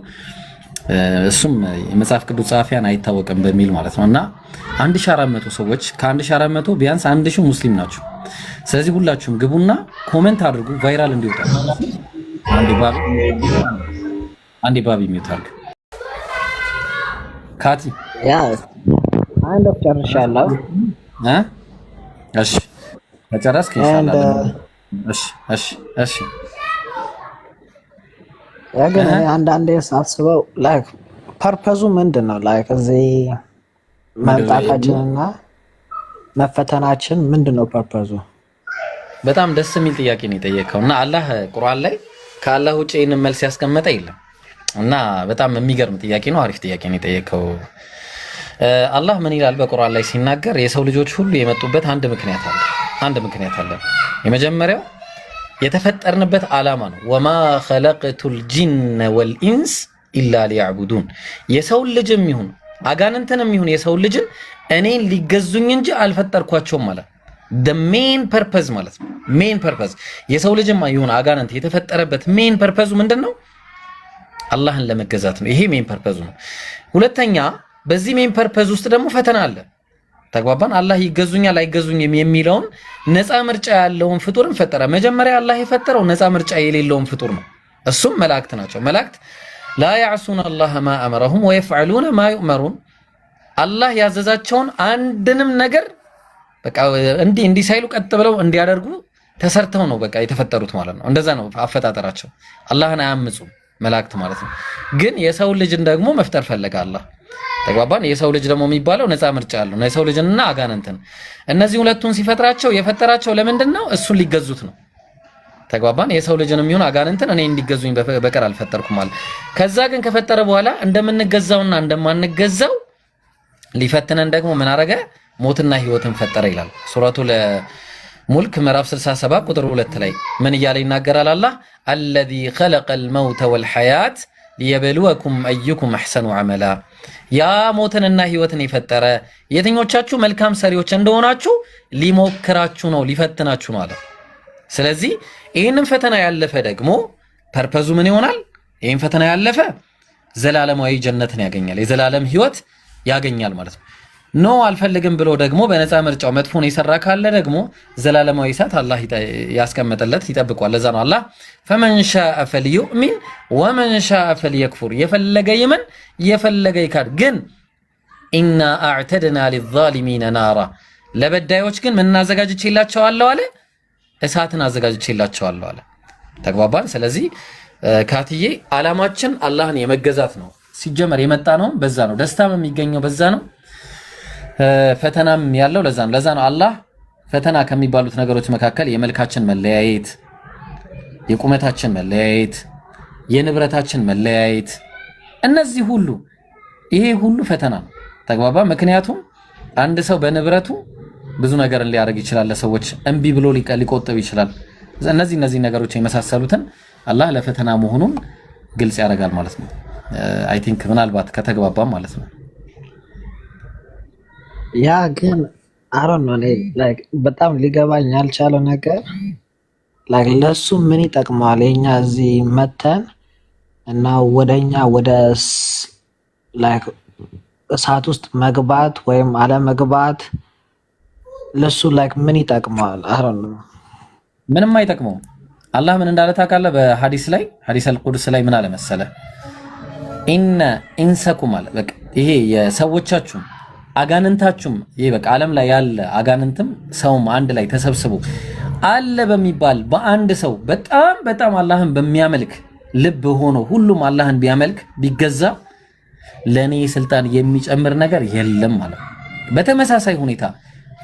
እሱም የመጽሐፍ ቅዱስ ጸሐፊያን አይታወቅም በሚል ማለት ነው። እና 1400 ሰዎች ከ1400 ቢያንስ 1000 ሙስሊም ናቸው። ስለዚህ ሁላችሁም ግቡና ኮሜንት አድርጉ ቫይራል እንዲወጣ። አንዴ ባቢ ሚውታል ካቲ ያ አንድ ጨርሻለሁ። እሺ ከጨረስክ ኢንሻአላህ። እሺ ግን አንዳንዴ ሳስበው ላይክ ፐርፐዙ ምንድን ነው? ላይክ እዚህ መምጣታችንና መፈተናችን ምንድን ነው ፐርፐዙ? በጣም ደስ የሚል ጥያቄ ነው የጠየቀው እና አላህ ቁርአን ላይ ከአላህ ውጭ ይህንን መልስ ያስቀመጠ የለም እና በጣም የሚገርም ጥያቄ ነው። አሪፍ ጥያቄ ነው የጠየቀው። አላህ ምን ይላል በቁርአን ላይ ሲናገር የሰው ልጆች ሁሉ የመጡበት አንድ ምክንያት አለ። የመጀመሪያው የተፈጠርንበት ዓላማ ነው። ወማ ኸለቅቱል ጂነ ወልኢንስ ኢላ ሊያዕቡዱን። የሰው ልጅም ይሁን አጋንንትንም ይሁን የሰው ልጅን እኔን ሊገዙኝ እንጂ አልፈጠርኳቸውም ማለት the main purpose ማለት ነው። main purpose የሰው ልጅም ይሁን አጋንንት የተፈጠረበት main purpose ምንድነው? አላህን ለመገዛት ነው። ይሄ main purpose ነው። ሁለተኛ በዚህ main purpose ውስጥ ደግሞ ፈተና አለ። ተግባባን? አላህ ይገዙኛል አይገዙኝም የሚለውን ነፃ ምርጫ ያለውን ፍጡርን ፈጠረ። መጀመሪያ አላህ የፈጠረው ነፃ ምርጫ የሌለውን ፍጡር ነው። እሱም መላእክት ናቸው። መላእክት ላ ያዕሱነ አላህ ማ አመረሁም ወየፍዐሉነ ማ ዩእመሩን። አላህ ያዘዛቸውን አንድንም ነገር በቃ እንዲህ ሳይሉ ቀጥ ብለው እንዲያደርጉ ተሰርተው ነው በቃ የተፈጠሩት ማለት ነው። እንደዛ ነው አፈጣጠራቸው። አላህን አያምፁም መላእክት ማለት ነው። ግን የሰው ልጅን ደግሞ መፍጠር ፈለገ አላህ። ተግባባን? የሰው ልጅ ደግሞ የሚባለው ነፃ ምርጫ ያለው ነው። የሰው ልጅንና አጋንንትን እነዚህ ሁለቱን ሲፈጥራቸው የፈጠራቸው ለምንድን ነው? እሱን ሊገዙት ነው። ተግባባን? የሰው ልጅንም ይሁን አጋንንትን እኔ እንዲገዙኝ በቀር አልፈጠርኩም ማለት። ከዛ ግን ከፈጠረ በኋላ እንደምንገዛውና እንደማንገዛው ሊፈትነን ደግሞ ምን አረገ? ሞትና ህይወትን ፈጠረ ይላል ሱረቱል ሙልክ ምዕራፍ 67 ቁጥር 2 ላይ ምን እያለ ይናገራል? አላህ አለዚ ኸለቀል መውተ ወልሐያት ሊየብሉወኩም አዩኩም አሕሰኑ ዐመላ። ያ ሞትንና ህይወትን የፈጠረ የትኞቻችሁ መልካም ሰሪዎች እንደሆናችሁ ሊሞክራችሁ ነው፣ ሊፈትናችሁ ነው አለ። ስለዚህ ይህንን ፈተና ያለፈ ደግሞ ፐርፐዙ ምን ይሆናል? ይህን ፈተና ያለፈ ዘላለማዊ ጀነትን ያገኛል፣ የዘላለም ህይወት ያገኛል ማለት ነው። ኖ አልፈልግም ብሎ ደግሞ በነፃ ምርጫው መጥፎን የሰራ ካለ ደግሞ ዘላለማዊ እሳት አላህ ያስቀመጠለት ይጠብቋል። ለዛ ነው አላህ ፈመን ሻአ ፈልዩእሚን ወመን ሻአ ፈልየክፉር፣ የፈለገ ይመን የፈለገ ይካድ። ግን ኢና አዕተድና ሊዛሊሚነ ናራ፣ ለበዳዮች ግን ምን አዘጋጅቼላቸዋለሁ አለ? እሳትን አዘጋጅቼላቸዋለሁ አለ። ተግባባን? ስለዚህ ካትዬ ዓላማችን አላህን የመገዛት ነው። ሲጀመር የመጣ ነው በዛ ነው። ደስታም የሚገኘው በዛ ነው። ፈተናም ያለው ለዛ ነው። ለዛ ነው አላህ ፈተና ከሚባሉት ነገሮች መካከል የመልካችን መለያየት፣ የቁመታችን መለያየት፣ የንብረታችን መለያየት፣ እነዚህ ሁሉ ይሄ ሁሉ ፈተና ነው። ተግባባ? ምክንያቱም አንድ ሰው በንብረቱ ብዙ ነገርን ሊያደርግ ይችላል። ለሰዎች እምቢ ብሎ ሊቆጥብ ይችላል። እነዚህ ነገሮች የመሳሰሉትን አላህ ለፈተና መሆኑን ግልጽ ያደርጋል ማለት ነው። አይ ቲንክ ምናልባት ከተግባባም ማለት ነው። ያ ግን አሮን ነው ላይክ በጣም ሊገባኝ ያልቻለው ነገር ላይክ ለሱ ምን ይጠቅማል የኛ እዚህ መተን እና ወደኛ ወደ ላይክ እሳት ውስጥ መግባት ወይም አለመግባት ለሱ ላይክ ምን ይጠቅማል? አሮን ነው ምንም አይጠቅመውም። አላህ ምን እንዳለ ታውቃለህ? በሐዲስ ላይ ሐዲስ አልቁድስ ላይ ምን አለ መሰለ? ኢነ ኢንሰኩም አለ በቃ ይሄ የሰዎቻችሁ አጋንንታችሁም ይሄ በቃ ዓለም ላይ ያለ አጋንንትም ሰውም አንድ ላይ ተሰብስቦ አለ በሚባል በአንድ ሰው በጣም አላህን በሚያመልክ ልብ ሆኖ ሁሉም አላህን ቢያመልክ ቢገዛ ለኔ ስልጣን የሚጨምር ነገር የለም ማለት ነው። በተመሳሳይ ሁኔታ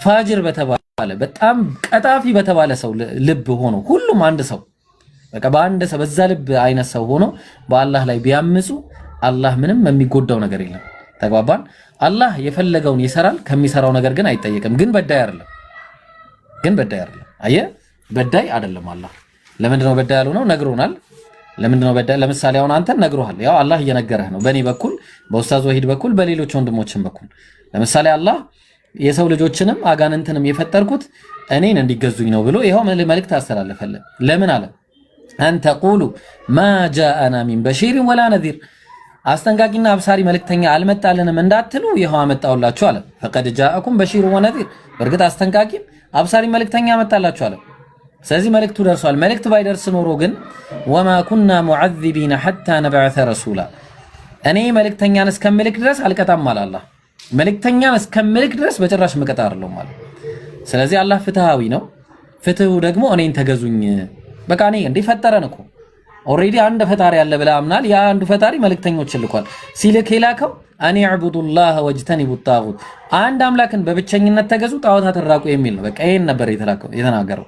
ፋጅር በተባለ በጣም ቀጣፊ በተባለ ሰው ልብ ሆኖ ሁሉም አንድ ሰው በቃ በአንድ ሰው በዛ ልብ አይነት ሰው ሆኖ በአላህ ላይ ቢያምፁ አላህ ምንም የሚጎዳው ነገር የለም። ተግባባን? አላህ የፈለገውን ይሰራል፣ ከሚሰራው ነገር ግን አይጠየቅም። ግን በዳይ አይደለም። አየህ፣ በዳይ አይደለም አላህ። ለምንድነው በዳይ ያልሆነው? ነግሮናል። ለምንድነው በዳይ? ለምሳሌ አሁን አንተን ነግሮሃል። ያው አላህ እየነገረህ ነው፣ በእኔ በኩል በኡስታዝ ወሂድ በኩል በሌሎች ወንድሞችን በኩል። ለምሳሌ አላህ የሰው ልጆችንም አጋንንትንም የፈጠርኩት እኔን እንዲገዙኝ ነው ብሎ ይሄው መልእክት አስተላለፈልን። ለምን አለ? አን ተቁሉ ማ ጃአና ሚን በሺር ወላ ነዚር፣ አስጠንቃቂና አብሳሪ መልእክተኛ አልመጣልንም እንዳትሉ ይሄው አመጣውላችሁ አለ። ፈቀድ ጃአኩም በሺር ወነዚር፣ በእርግጥ አስጠንቃቂም አብሳሪ መልእክተኛ አመጣላችሁ አለ። ስለዚህ መልእክቱ ደርሷል። መልእክት ባይደርስ ኖሮ ግን ወማ ኩና ሙዐዚቢና ሐታ ነብዐሰ ረሱላ፣ እኔ መልእክተኛን እስከምልክ ድረስ አልቀጣም አለ አላህ። መልእክተኛን እስከምልክ ድረስ በጭራሽ መቀጣ አይደለም ማለት። ስለዚህ አላህ ፍትሃዊ ነው። ፍትሁ ደግሞ እኔን ተገዙኝ በቃ እኔ እንዲፈጠረን እኮ ኦሬዲ አንድ ፈጣሪ ያለ ብለ አምናል። ያ አንዱ ፈጣሪ መልእክተኞችን ልኳል። ሲልክ የላከው አን ዕቡዱላህ ወጅተኒቡ ጣጉት፣ አንድ አምላክን በብቸኝነት ተገዙ ጣዖታትን ራቁ የሚል ነው። በቃ ይሄን ነበር የተናገረው።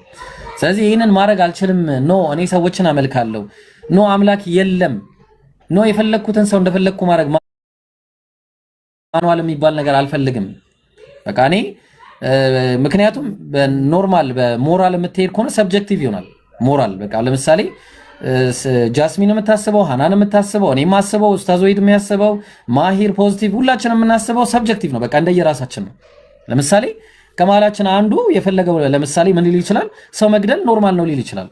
ስለዚህ ይሄንን ማድረግ አልችልም። ኖ እኔ ሰዎችን አመልካለሁ። ኖ አምላክ የለም። ኖ የፈለኩትን ሰው እንደፈለኩ ማድረግ ማንዋል የሚባል ነገር አልፈልግም። በቃ እኔ ምክንያቱም በኖርማል በሞራል የምትሄድ ከሆነ ሰብጀክቲቭ ይሆናል። ሞራል በቃ ለምሳሌ ጃስሚን የምታስበው፣ ሃናን የምታስበው፣ እኔ የማስበው፣ ኡስታዝ ወይድ የሚያስበው፣ ማሂር ፖዚቲቭ፣ ሁላችንም የምናስበው ሰብጀክቲቭ ነው። በቃ እንደየራሳችን ነው። ለምሳሌ ከመሃላችን አንዱ የፈለገው ለምሳሌ ምን ሊል ይችላል? ሰው መግደል ኖርማል ነው ሊል ይችላል።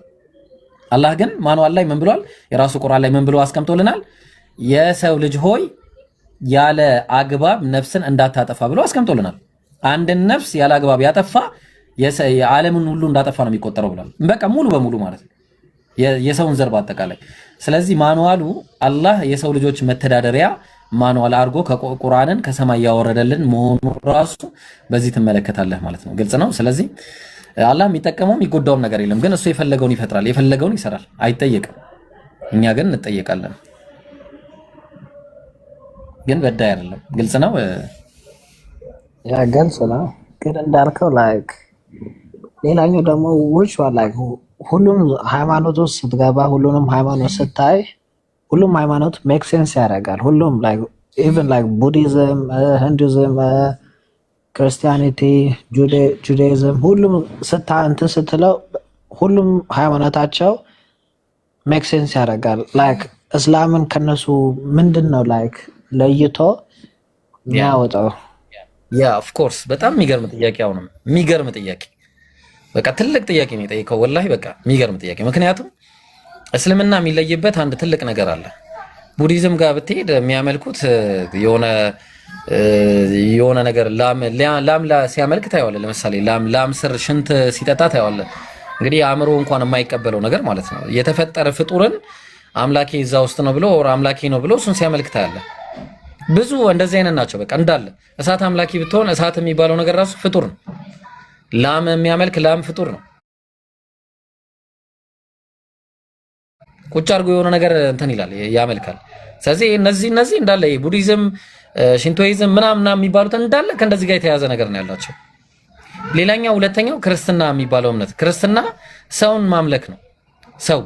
አላህ ግን ማንዋል ላይ ምን ብሏል? የራሱ ቁርአን ላይ ምን ብሎ አስቀምጦልናል? የሰው ልጅ ሆይ ያለ አግባብ ነፍስን እንዳታጠፋ ብሎ አስቀምጦልናል። አንድን ነፍስ ያለ አግባብ ያጠፋ የዓለምን ሁሉ እንዳጠፋ ነው የሚቆጠረው ብሏል። በቃ ሙሉ በሙሉ ማለት ነው የሰውን ዘር በአጠቃላይ። ስለዚህ ማንዋሉ አላህ የሰው ልጆች መተዳደሪያ ማንዋል አድርጎ ከቁርአንን ከሰማይ ያወረደልን መሆኑ ራሱ በዚህ ትመለከታለህ ማለት ነው። ግልጽ ነው። ስለዚህ አላህ የሚጠቀመው የሚጎዳውም ነገር የለም። ግን እሱ የፈለገውን ይፈጥራል፣ የፈለገውን ይሰራል፣ አይጠየቅም። እኛ ግን እንጠየቃለን። ግን በዳይ አይደለም። ግልጽ ነው። ያ ግልጽ ነው። ግን እንዳልከው ላይክ ሌላኛው ደግሞ ውጭ ላይክ ሁሉም ሃይማኖት ውስጥ ስትገባ ሁሉንም ሃይማኖት ስታይ ሁሉም ሃይማኖት ሜክ ሴንስ ያደርጋል። ሁሉም ላይክ ኢቭን ላይክ ቡዲዝም፣ ሂንዱይዝም፣ ክርስቲያኒቲ፣ ጁዳይዝም ሁሉም እንትን ስትለው ሁሉም ሃይማኖታቸው ሜክ ሴንስ ያደርጋል። ላይክ እስላምን ከነሱ ምንድን ነው ላይክ ለይቶ የሚያወጣው? ያ ኦፍ ኮርስ በጣም የሚገርም ጥያቄ። አሁንም የሚገርም ጥያቄ፣ በቃ ትልቅ ጥያቄ ነው የጠየቀው። ወላሂ በቃ የሚገርም ጥያቄ። ምክንያቱም እስልምና የሚለይበት አንድ ትልቅ ነገር አለ። ቡዲዝም ጋር ብትሄድ የሚያመልኩት የሆነ ነገር ላም ሲያመልክ ታየዋለህ። ለምሳሌ ላም ስር ሽንት ሲጠጣ ታየዋለህ። እንግዲህ አእምሮ እንኳን የማይቀበለው ነገር ማለት ነው። የተፈጠረ ፍጡርን አምላኬ እዛ ውስጥ ነው ብሎ አምላኬ ነው ብሎ እሱን ሲያመልክ ታያለህ። ብዙ እንደዚህ አይነት ናቸው። በቃ እንዳለ እሳት አምላኪ ብትሆን እሳት የሚባለው ነገር ራሱ ፍጡር ነው። ላም የሚያመልክ ላም ፍጡር ነው። ቁጭ አድርጎ የሆነ ነገር እንትን ይላል ያመልካል። ስለዚህ እነዚህ እንዳለ ቡዲዝም፣ ሽንቶይዝም ምናምን የሚባሉት እንዳለ ከእንደዚህ ጋር የተያዘ ነገር ነው ያላቸው። ሌላኛው ሁለተኛው ክርስትና የሚባለው እምነት፣ ክርስትና ሰውን ማምለክ ነው። ሰው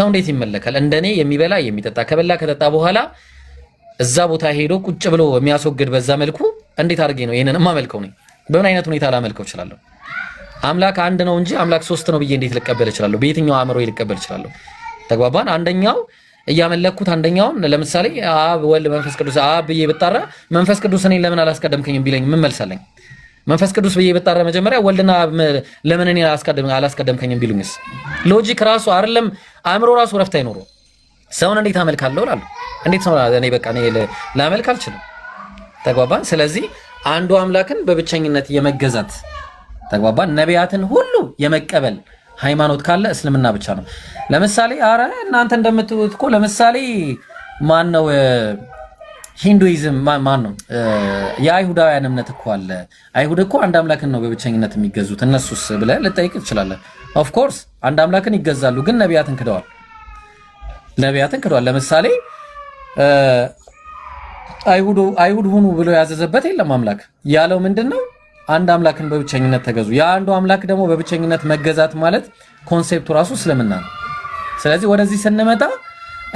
እንዴት ይመለካል? እንደኔ የሚበላ የሚጠጣ ከበላ ከጠጣ በኋላ እዛ ቦታ ሄዶ ቁጭ ብሎ የሚያስወግድ በዛ መልኩ እንዴት አድርጌ ነው ይሄንን ማመልከው? ነኝ በምን አይነት ሁኔታ ላመልከው እችላለሁ? አምላክ አንድ ነው እንጂ አምላክ ሶስት ነው ብዬ እንዴት ልቀበል እችላለሁ? በየትኛው አእምሮ ልቀበል እችላለሁ? ተግባባን? አንደኛው እያመለኩት አንደኛውን ለምሳሌ አብ ወልድ መንፈስ ቅዱስ አብ ብዬ ብጣራ መንፈስ ቅዱስ እኔን ለምን አላስቀደምከኝም ቢለኝ ምን መልሳለኝ? መንፈስ ቅዱስ ብዬ ብጣራ መጀመሪያ ወልድና ለምን እኔን አላስቀደምከኝም ቢሉኝስ? ሎጂክ ራሱ አይደለም አእምሮ ራሱ ረፍት አይኖረው። ሰውን እንዴት አመልካለሁ እላለሁ? እንዴት ነው እኔ በቃ እኔ ላመልክ አልችልም። ተግባባን? ስለዚህ አንዱ አምላክን በብቸኝነት የመገዛት ተግባባን፣ ነቢያትን ሁሉ የመቀበል ሃይማኖት ካለ እስልምና ብቻ ነው። ለምሳሌ አረ እናንተ እንደምትሉት እኮ ለምሳሌ ማን ነው ሂንዱይዝም ማን ነው የአይሁዳውያን እምነት እኮ አለ። አይሁድ እኮ አንድ አምላክን ነው በብቸኝነት የሚገዙት። እነሱስ ብለህ ልጠይቅ ትችላለህ። ኦፍ ኮርስ አንድ አምላክን ይገዛሉ፣ ግን ነቢያትን ክደዋል። ለምሳሌ አይሁድ ሁኑ ብሎ ያዘዘበት የለም። አምላክ ያለው ምንድነው? አንድ አምላክን በብቸኝነት ተገዙ። የአንዱ አምላክ ደግሞ በብቸኝነት መገዛት ማለት ኮንሴፕቱ ራሱ እስልምና ነው። ስለዚህ ወደዚህ ስንመጣ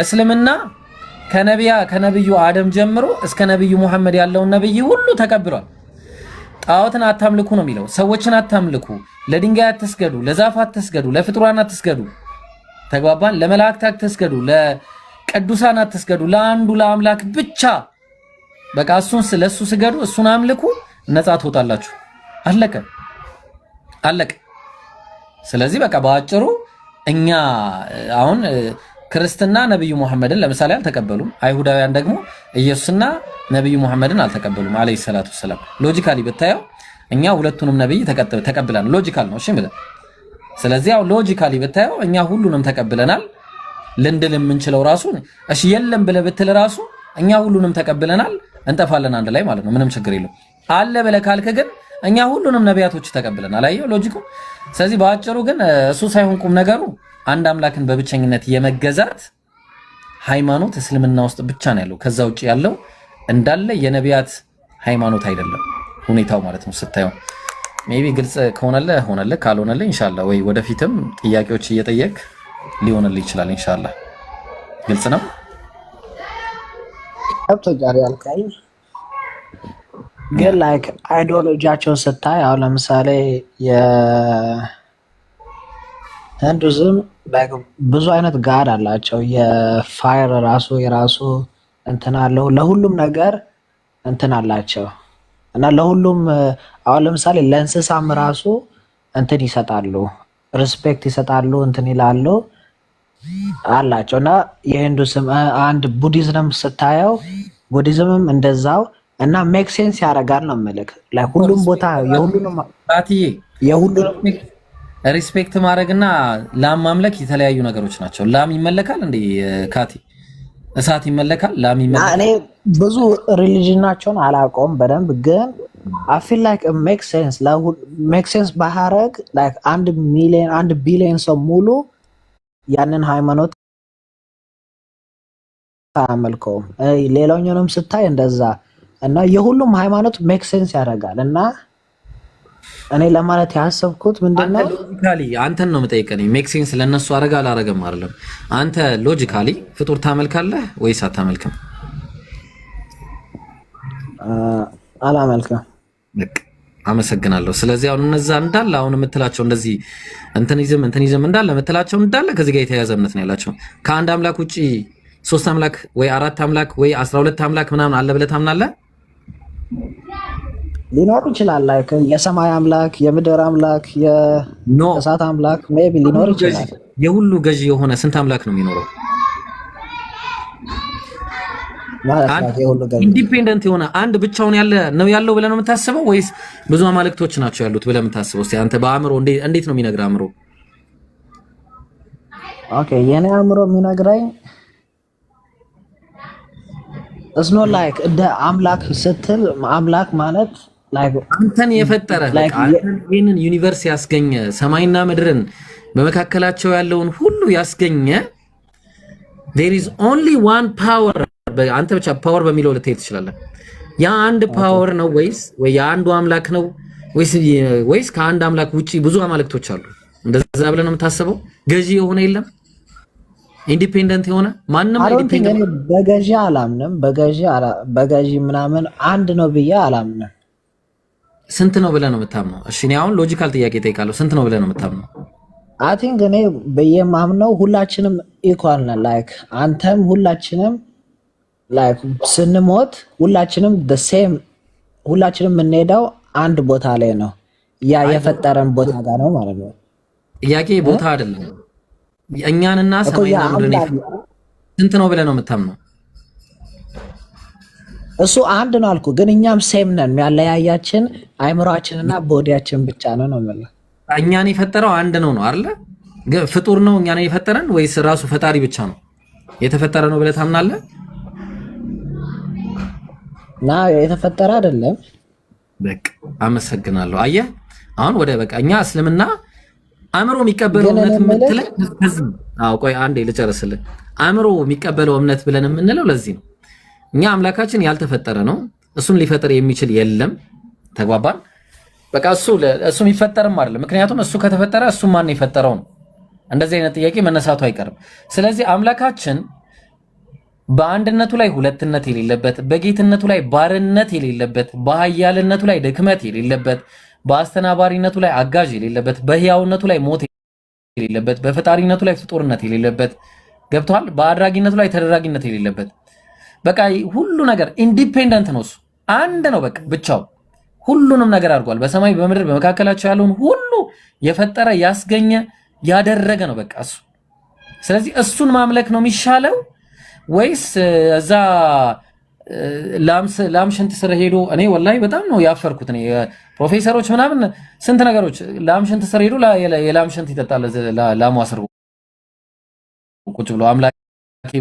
እስልምና ከነብዩ አደም ጀምሮ እስከ ነብዩ መሐመድ ያለውን ነብይ ሁሉ ተቀብሏል። ጣዖትን አታምልኩ ነው የሚለው። ሰዎችን አታምልኩ፣ ለድንጋይ አትስገዱ፣ ለዛፍ አትስገዱ፣ ለፍጡራን አትስገዱ። ተግባባን? ለመላእክት አትስገዱ፣ ለቅዱሳን አትስገዱ፣ ለአንዱ ለአምላክ ብቻ በቃ ለሱ ስገዱ፣ እሱን አምልኩ፣ ነፃ ትወጣላችሁ። አለቀ። አለቀ። ስለዚህ በቃ በአጭሩ እኛ አሁን ክርስትና ነብዩ መሐመድን ለምሳሌ አልተቀበሉም። አይሁዳውያን ደግሞ ኢየሱስና ነብዩ መሐመድን አልተቀበሉም አለይሂ ሰላቱ ወሰለም። ሎጂካሊ ብታየው እኛ ሁለቱንም ነብይ ተቀብለናል። ሎጂካል ነው። እሺ ማለት ስለዚህ ያው ሎጂካሊ ብታየው እኛ ሁሉንም ተቀብለናል። ልንድል የምንችለው ራሱ እሺ የለም ብለህ ብትል ራሱ እኛ ሁሉንም ተቀብለናል፣ እንጠፋለን አንድ ላይ ማለት ነው። ምንም ችግር የለው። አለ ብለህ ካልክ ግን እኛ ሁሉንም ነቢያቶች ተቀብለናል። አየው ሎጂኩ። ስለዚህ በአጭሩ ግን እሱ ሳይሆን ቁም ነገሩ አንድ አምላክን በብቸኝነት የመገዛት ሃይማኖት እስልምና ውስጥ ብቻ ነው ያለው። ከዛ ውጪ ያለው እንዳለ የነቢያት ሃይማኖት አይደለም ሁኔታው ማለት ነው ስታየው። ሜቢ ግልጽ ከሆነልህ ሆነልህ፣ ካልሆነልህ ኢንሻአላህ ወይ ወደፊትም ጥያቄዎች እየጠየቅ ሊሆንልህ ይችላል ኢንሻአላህ። ግልጽ ነው። ገብቶኛል ያልከኝ ግን ላይክ አይዲዮሎጂያቸውን ስታይ አሁን ለምሳሌ የሂንዱዝም ብዙ አይነት ጋድ አላቸው። የፋየር ራሱ የራሱ እንትን አለው። ለሁሉም ነገር እንትን አላቸው እና ለሁሉም አሁን ለምሳሌ ለእንስሳም ራሱ እንትን ይሰጣሉ፣ ሪስፔክት ይሰጣሉ፣ እንትን ይላሉ አላቸው። እና የሂንዱስም አንድ ቡዲዝም ስታየው ቡዲዝምም እንደዛው እና ሜክ ሴንስ ያደርጋል ነው የምልህ። ሁሉም ቦታ የሁሉንም ሪስፔክት ማድረግና ላም ማምለክ የተለያዩ ነገሮች ናቸው። ላም ይመለካል እንዴ ካቲ? እሳት ይመለካል? ላም ይመለካል? እኔ ብዙ ሪሊጅናቸውን አላውቀውም በደንብ ግን I feel like it makes sense ባያረግ like 1 ቢሊዮን ሰው ሙሉ ያንን ሃይማኖት አያመልከውም። ሌላኛውንም ስታይ እንደዛ እና የሁሉም ሃይማኖት ሜክ ሴንስ ያደርጋል። እና እኔ ለማለት ያሰብኩት ምንድነው ሎጂካሊ አንተን ነው የምጠይቀኝ። ሜክ ሴንስ ለነሱ አረጋ አላረገም አይደለም። አንተ ሎጂካሊ ፍጡር ታመልካለህ ወይስ አታመልክም? አላመልክም። በቃ አመሰግናለሁ። ስለዚህ አሁን እነዛ እንዳለ አሁን የምትላቸው እንደዚህ እንትኒዝም እንዳለ የምትላቸው እንዳለ ከዚህ ጋር የተያያዘ እምነት ነው ያላቸው። ከአንድ አምላክ ውጪ 3 አምላክ ወይ 4 አምላክ ወይ 12 አምላክ ምናምን አለ ብለህ ታምናለህ? ሊኖር ይችላል። ላይክ የሰማይ አምላክ፣ የምድር አምላክ፣ የእሳት አምላክ ሜቢ ሊኖር ይችላል። የሁሉ ገዢ የሆነ ስንት አምላክ ነው የሚኖረው? ኢንዲፔንደንት የሆነ አንድ ብቻውን ያለ ነው ያለው ብለህ ነው የምታስበው ወይስ ብዙ አማልክቶች ናቸው ያሉት ብለህ የምታስበው? እስቲ አንተ በአእምሮ እንዴት ነው የሚነግርህ አእምሮ? ኦኬ የኔ አእምሮ የሚነግረኝ እስኖ ላይክ እንደ አምላክ ስትል አምላክ ማለት ላይክ አንተን የፈጠረ ይሄንን ዩኒቨርስ ያስገኘ ሰማይና ምድርን በመካከላቸው ያለውን ሁሉ ያስገኘ there is only one power። አንተ ብቻ ፓወር በሚለው ልትሄድ ትችላለህ። ያ አንድ ፓወር ነው ወይስ የአንዱ አምላክ ነው ወይስ ከአንድ አምላክ ውጪ ብዙ አማልክቶች አሉ? እንደዛ ብለህ ነው የምታስበው? ገዢ የሆነ የለም ኢንዲፔንደንት የሆነ ማንም ኢንዲፔንደንት በገዢ አላምንም። በገዢ ምናምን አንድ ነው ብዬ አላምንም። ስንት ነው ብለህ ነው የምታምነው? እሺ እኔ አሁን ሎጂካል ጥያቄ ጠይቃለሁ። ስንት ነው ብለህ ነው የምታምነው? አይ ቲንክ እኔ በየማምነው ሁላችንም ኢኳል ነን። ላይክ አንተም ሁላችንም ላይክ ስንሞት ሁላችንም ሴም ሁላችንም የምንሄደው አንድ ቦታ ላይ ነው። ያ የፈጠረን ቦታ ጋር ነው ማለት ነው። ጥያቄ ቦታ አይደለም። እኛንና ሰማይና ምድርን ስንት ነው ብለህ ነው የምታምነው? እሱ አንድ ነው አልኩ፣ ግን እኛም ሴም ነን። ያለያያችን አይምሮአችንና ቦዲያችን ብቻ ነው ነው ማለት እኛን የፈጠረው አንድ ነው አይደለ? ፍጡር ነው እኛን የፈጠረን ወይስ ራሱ ፈጣሪ ብቻ ነው የተፈጠረ ነው ብለህ ታምናለህ? ና የተፈጠረ አይደለም። በቃ አመሰግናለሁ። አየህ አሁን ወደ በቃ እኛ እስልምና አእምሮ የሚቀበለው እምነት የምትለው ቆይ አንዴ ልጨርስልህ። አእምሮ የሚቀበለው እምነት ብለን የምንለው ለዚህ ነው። እኛ አምላካችን ያልተፈጠረ ነው፣ እሱን ሊፈጠር የሚችል የለም። ተግባባን? በቃ እሱ የሚፈጠርም አይደለም። ምክንያቱም እሱ ከተፈጠረ እሱ ማን የፈጠረው ነው። እንደዚህ አይነት ጥያቄ መነሳቱ አይቀርም። ስለዚህ አምላካችን በአንድነቱ ላይ ሁለትነት የሌለበት፣ በጌትነቱ ላይ ባርነት የሌለበት፣ በኃያልነቱ ላይ ድክመት የሌለበት፣ በአስተናባሪነቱ ላይ አጋዥ የሌለበት፣ በሕያውነቱ ላይ ሞት የሌለበት፣ በፈጣሪነቱ ላይ ፍጡርነት የሌለበት፣ ገብቷል? በአድራጊነቱ ላይ ተደራጊነት የሌለበት፣ በቃ ሁሉ ነገር ኢንዲፔንደንት ነው። እሱ አንድ ነው። በቃ ብቻው ሁሉንም ነገር አድርጓል። በሰማይ በምድር በመካከላቸው ያለውን ሁሉ የፈጠረ ያስገኘ ያደረገ ነው በቃ እሱ። ስለዚህ እሱን ማምለክ ነው የሚሻለው ወይስ እዛ ላም ሽንት ስር ሄዶ? እኔ ወላሂ በጣም ነው ያፈርኩት። እኔ ፕሮፌሰሮች ምናምን ስንት ነገሮች ላም ሽንት ስር ሄዶ የላም ሽንት ይጠጣል ላሟ ስር ቁጭ ብሎ አምላኬ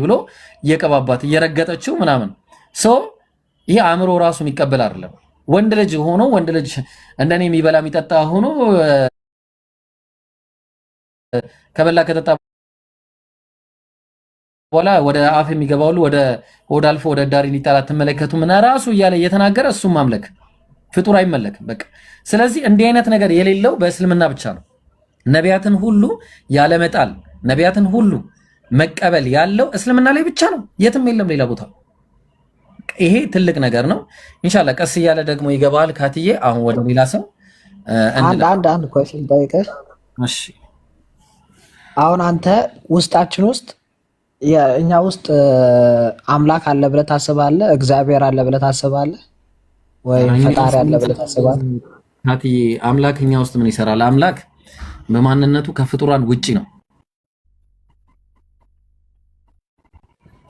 ብሎ እየቀባባት እየረገጠችው ምናምን ይሄ አእምሮ ራሱ የሚቀበል አይደለም። ወንድ ልጅ ሆኖ ወንድ ልጅ እንደኔ የሚበላ የሚጠጣ ሆኖ ከበላ ከጠጣ በኋላ ወደ አፍ የሚገባው ወደ ሆድ አልፎ ወደ ዳሪ ሊጣላ ተመለከቱ ምን ራሱ እያለ እየተናገረ እሱም ማምለክ ፍጡር አይመለክም በቃ። ስለዚህ እንዲህ አይነት ነገር የሌለው በእስልምና ብቻ ነው። ነቢያትን ሁሉ ያለመጣል ነቢያትን ሁሉ መቀበል ያለው እስልምና ላይ ብቻ ነው፣ የትም የለም ሌላ ቦታ። ይሄ ትልቅ ነገር ነው። ኢንሻአላህ ቀስ እያለ ደግሞ ይገባል። ካትዬ አሁን ወደ ሌላ ሰው አንድ question ጠይቀህ። እሺ አሁን አንተ ውስጣችን ውስጥ እኛ ውስጥ አምላክ አለ ብለህ ታስባለህ? እግዚአብሔር አለ ብለህ ታስባለህ ወይ ፈጣሪ አለ ብለህ ታስባለህ? ካትዬ አምላክ እኛ ውስጥ ምን ይሰራል? አምላክ በማንነቱ ከፍጡራን ውጪ ነው።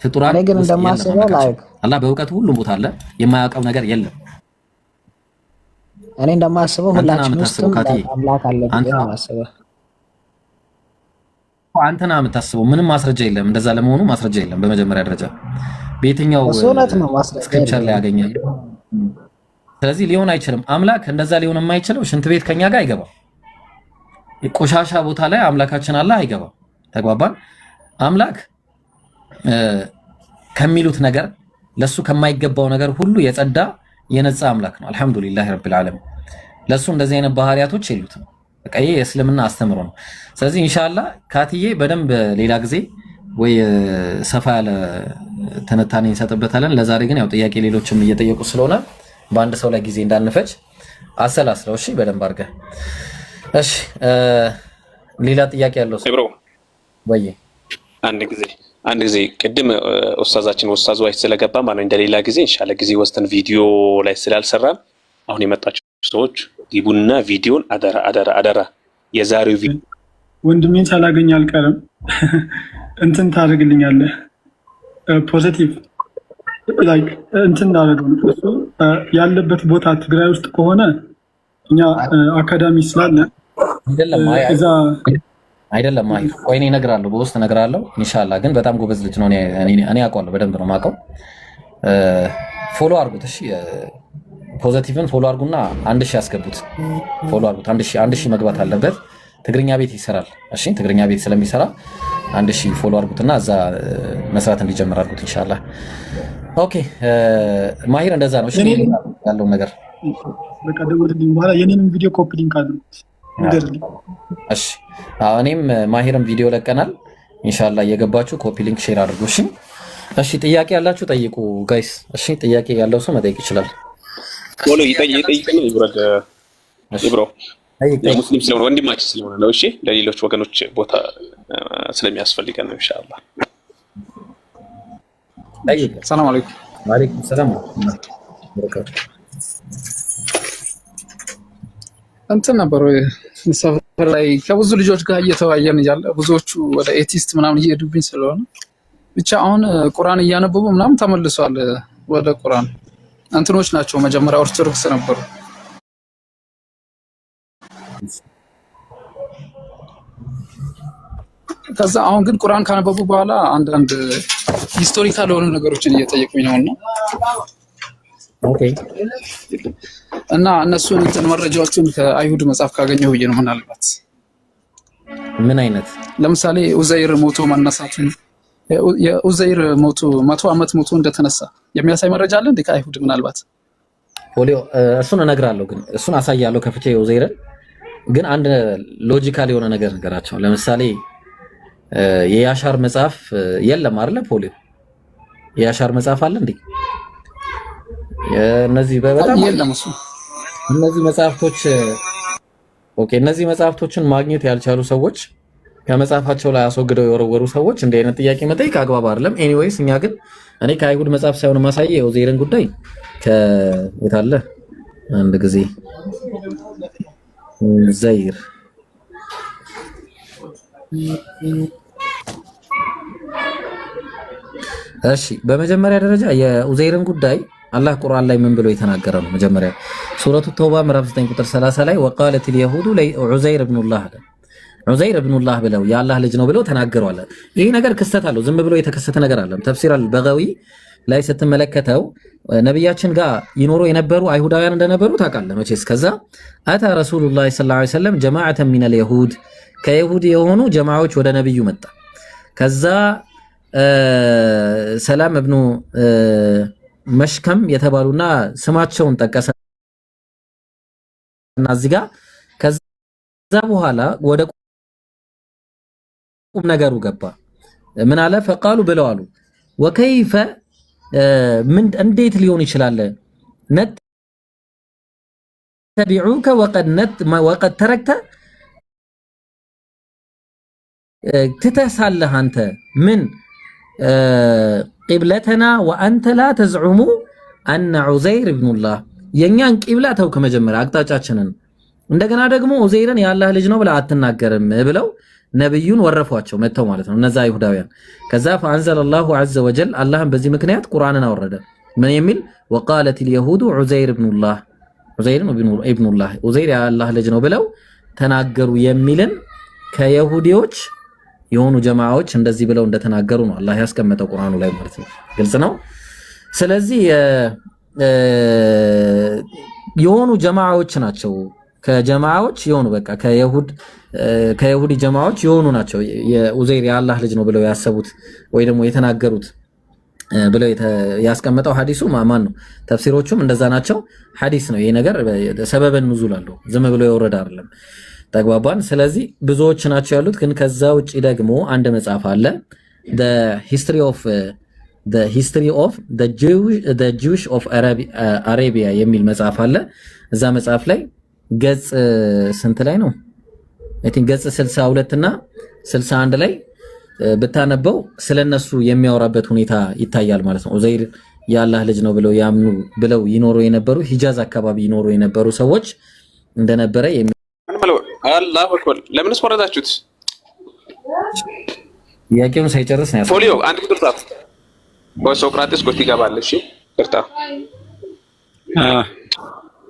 ፍጡራን እኔ ግን እንደማስበው ላይክ አላህ በእውቀቱ ሁሉም ቦታ አለ፣ የማያውቀው ነገር የለም። እኔ እንደማስበው ሁላችንም ውስጥ አምላክ አለ ብዬ ነው የማስበው። አንተ ነህ የምታስበው። ምንም ማስረጃ የለም፣ እንደዛ ለመሆኑ ማስረጃ የለም። በመጀመሪያ ደረጃ በየትኛው ስክሪፕቸር ላይ ያገኛል? ስለዚህ ሊሆን አይችልም። አምላክ እንደዛ ሊሆን የማይችለው ሽንት ቤት ከኛ ጋር አይገባም። ቆሻሻ ቦታ ላይ አምላካችን አላህ አይገባም። ተግባባን? አምላክ ከሚሉት ነገር ለሱ ከማይገባው ነገር ሁሉ የጸዳ የነጻ አምላክ ነው። አልহামዱሊላህ ረብል ዓለሚን። ለሱ እንደዚህ አይነት ባህሪያቶች የሉትም። በቃ ይሄ የእስልምና አስተምሮ ነው። ስለዚህ ኢንሻአላህ ካትዬ በደንብ ሌላ ጊዜ ወይ ሰፋ ያለ ተነታኔ እንሰጥበታለን። ለዛሬ ግን ያው ጥያቄ ሌሎችም እየጠየቁ ስለሆነ በአንድ ሰው ላይ ጊዜ እንዳንፈጅ አሰላስለው። እሺ በደንብ አድርገህ እሺ። ሌላ ጥያቄ ያለው ሰው ወይ አንድ ጊዜ ቅድም ኡስታዛችን ኡስታዝ ዋይስ ስለገባ ማለት እንደሌላ ጊዜ ኢንሻአላህ ጊዜ ወስተን ቪዲዮ ላይ ስላልሰራን አሁን የመጣችሁ ሰዎች ግቡና ቪዲዮን አደራ የዛሬው ቪዲዮ ወንድሜን ሳላገኝ አልቀርም። እንትን ታደርግልኛለህ ፖዚቲቭ ላይክ እንትን ታደርገው እሱ ያለበት ቦታ ትግራይ ውስጥ ከሆነ እኛ አካዳሚ ስላለ አይደለም ማሂር ቆይ እኔ እነግራለሁ፣ በውስጥ እነግራለሁ ኢንሻአላህ። ግን በጣም ጎበዝ ልጅ ነው። እኔ አውቀዋለሁ፣ በደንብ ነው የማውቀው። ፎሎ አድርጉት እሺ። ፖዚቲቭን ፎሎ አድርጉና 1000 ያስገቡት። ፎሎ አድርጉት። 1000 መግባት አለበት። ትግርኛ ቤት ይሰራል። እሺ ትግርኛ ቤት ስለሚሰራ 1000 ፎሎ አድርጉትና እዛ መስራት እንዲጀምር አድርጉት ኢንሻአላህ። ኦኬ ማሂር እንደዛ ነው። እሺ ያለው ነገር በቃ ደውልልኝ፣ በኋላ የኔንም ቪዲዮ ኮፒ ሊንክ አድርጉት ንገርልኝ። እሺ እኔም ማሂርም ቪዲዮ ለቀናል ኢንሻአላህ። እየገባችሁ ኮፒ ሊንክ ሼር አድርጉ። እሺ ጥያቄ ያላችሁ ጠይቁ ጋይስ። እሺ ጥያቄ ያለው ሰው መጠየቅ ይችላል። ቶሎ ይጠይቅና ይብራድ ይብሮ ሙስሊም ስለሆነ ወንድማችን ስለሆነ ነው። እሺ ለሌሎች ወገኖች ቦታ ስለሚያስፈልገን ነው ኢንሻአላህ። ሰላም አለይኩም። ወአለይኩም ሰላም ወበረካቱ። እንትን ነበር ሰፈር ላይ ከብዙ ልጆች ጋር እየተወያየን እያለ ብዙዎቹ ወደ ኤቲስት ምናምን እየሄዱብኝ ስለሆነ ብቻ አሁን ቁርአን እያነበቡ ምናምን ተመልሷል ወደ ቁርአን። እንትኖች ናቸው መጀመሪያ ኦርቶዶክስ ነበሩ። ከዛ አሁን ግን ቁርአን ካነበቡ በኋላ አንዳንድ ሂስቶሪካል የሆኑ ነገሮችን እየጠየቁኝ ነውና ኦኬ እና እነሱን እንትን መረጃዎችን ከአይሁድ መጽሐፍ ካገኘው ብዬ ነው። ምናልባት ምን አይነት ለምሳሌ ኡዘይር ሞቶ መነሳቱን የኡዘይር ሞቶ 100 ዓመት ሞቶ እንደተነሳ የሚያሳይ መረጃ አለ እንዴ ከአይሁድ? ምናልባት ፖሊዮ እሱን እነግራለሁ፣ ግን እሱን አሳያለሁ ከፍቼ ኡዘይርን። ግን አንድ ሎጂካል የሆነ ነገር ነገራቸው። ለምሳሌ የያሻር መጽሐፍ የለም አይደለ? ፖሊዮ የያሻር መጽሐፍ አለ እንዴ? እነዚህ በጣም የለም እሱ። እነዚህ መጽሐፍቶች ኦኬ፣ እነዚህ መጽሐፍቶችን ማግኘት ያልቻሉ ሰዎች ከመጽሐፋቸው ላይ አስወግደው የወረወሩ ሰዎች እንዲህ አይነት ጥያቄ መጠየቅ አግባብ አይደለም። ኤኒዌይስ እኛ ግን እኔ ከአይሁድ መጽሐፍ ሳይሆን ማሳየው የኡዘይርን ጉዳይ ከየታለ አንድ ጊዜ ኡዘይር እሺ በመጀመሪያ ደረጃ የኡዘይርን ጉዳይ አላህ ቁርአን ላይ ምን ብሎ የተናገረ ነው? መጀመሪያ ሱረቱ ተውባ ምዕራፍ 9 ቁጥር 30 ላይ ወቃለት اليهود ዑዘይር ኢብኑላህ አለ። ዑዘይር ኢብኑላህ ብለው የአላህ ልጅ ነው ብለው ተናገሯል። ይሄ ነገር ክስተት አለው። ዝም ብሎ የተከሰተ ነገር አይደለም። ተፍሲር አልበጋዊ ላይ ስትመለከተው ነብያችን ጋር ይኖሩ የነበሩ አይሁዳውያን እንደነበሩ ታውቃለህ መቼስ። ከዛ አታ ረሱሉላህ ሰለላሁ ዐለይሂ ወሰለም ጀማዓተን ሚነል የሁድ ከይሁድ የሆኑ ጀማዓዎች ወደ ነብዩ መጣ። ከዛ ሰላም ኢብኑ መሽከም የተባሉና ስማቸውን ጠቀሰና እዚህ ጋር ከዛ በኋላ ወደ ቁም ነገሩ ገባ። ምን አለ? ፈቃሉ ብለው አሉ ወከይፈ ምን እንዴት ሊሆን ይችላል? ነተቢዑከ ወቀድ ተረክተ ትተሳለህ አንተ ምን ቂብለተና ወአንተ ላ ተዝዑሙ አነ ዑዘይር ኢብኑላህ የኛን ቂብላ ተውክ መጀመሪያ አቅጣጫችንን እንደገና ደግሞ ዑዘይርን የአላህ ልጅ ነው ብለህ አትናገርም ብለው ነብዩን ወረፏቸው መተው ማለት ነው እነዛ አይሁዳውያን። ከዛ فأنزل الله عز وجل አላህም በዚህ ምክንያት ቁርአንን አወረደ። ምን የሚል وقالت اليهود عزير ابن الله ዑዘይር ኢብኑ ላህ ዑዘይር የአላህ ልጅ ነው ብለው ተናገሩ የሚልን ከይሁዲዎች የሆኑ ጀማዓዎች እንደዚህ ብለው እንደተናገሩ ነው አላህ ያስቀመጠው ቁርአኑ ላይ ማለት ነው። ግልጽ ነው። ስለዚህ የሆኑ ጀማዓዎች ናቸው ከጀማዓዎች የሆኑ በቃ ከይሁዲ ጀማዓዎች የሆኑ ናቸው የዑዘይር የአላህ ልጅ ነው ብለው ያሰቡት ወይ ደግሞ የተናገሩት ብለው ያስቀመጠው ሐዲሱ ማን ነው? ተፍሲሮቹም እንደዛ ናቸው። ሐዲስ ነው ይሄ ነገር ሰበበን ኑዙል አለው። ዝም ብሎ የወረደ አይደለም። ተግባባን። ስለዚህ ብዙዎች ናቸው ያሉት። ግን ከዛ ውጪ ደግሞ አንድ መጽሐፍ አለ the history of the Jewish of Arabia የሚል መጽሐፍ አለ። እዛ መጽሐፍ ላይ ገጽ ስንት ላይ ነው? አይ ቲንክ ገጽ 62 እና 61 ላይ ብታነበው ስለነሱ የሚያወራበት ሁኔታ ይታያል ማለት ነው። ዑዘይር የአላህ ልጅ ነው ብለው ያምኑ ብለው ይኖሩ የነበሩ ሂጃዝ አካባቢ ይኖሩ የነበሩ ሰዎች እንደነበረ አላሁ አክበር። ለምንስ ወረዳችሁት? ጥያቄውን ሳይጨርስ ነው ፖሊዮ አንድ ቁጥር ጻፍ። ሶቅራጥስ ጎት ይገባል። እሺ ቅርታ።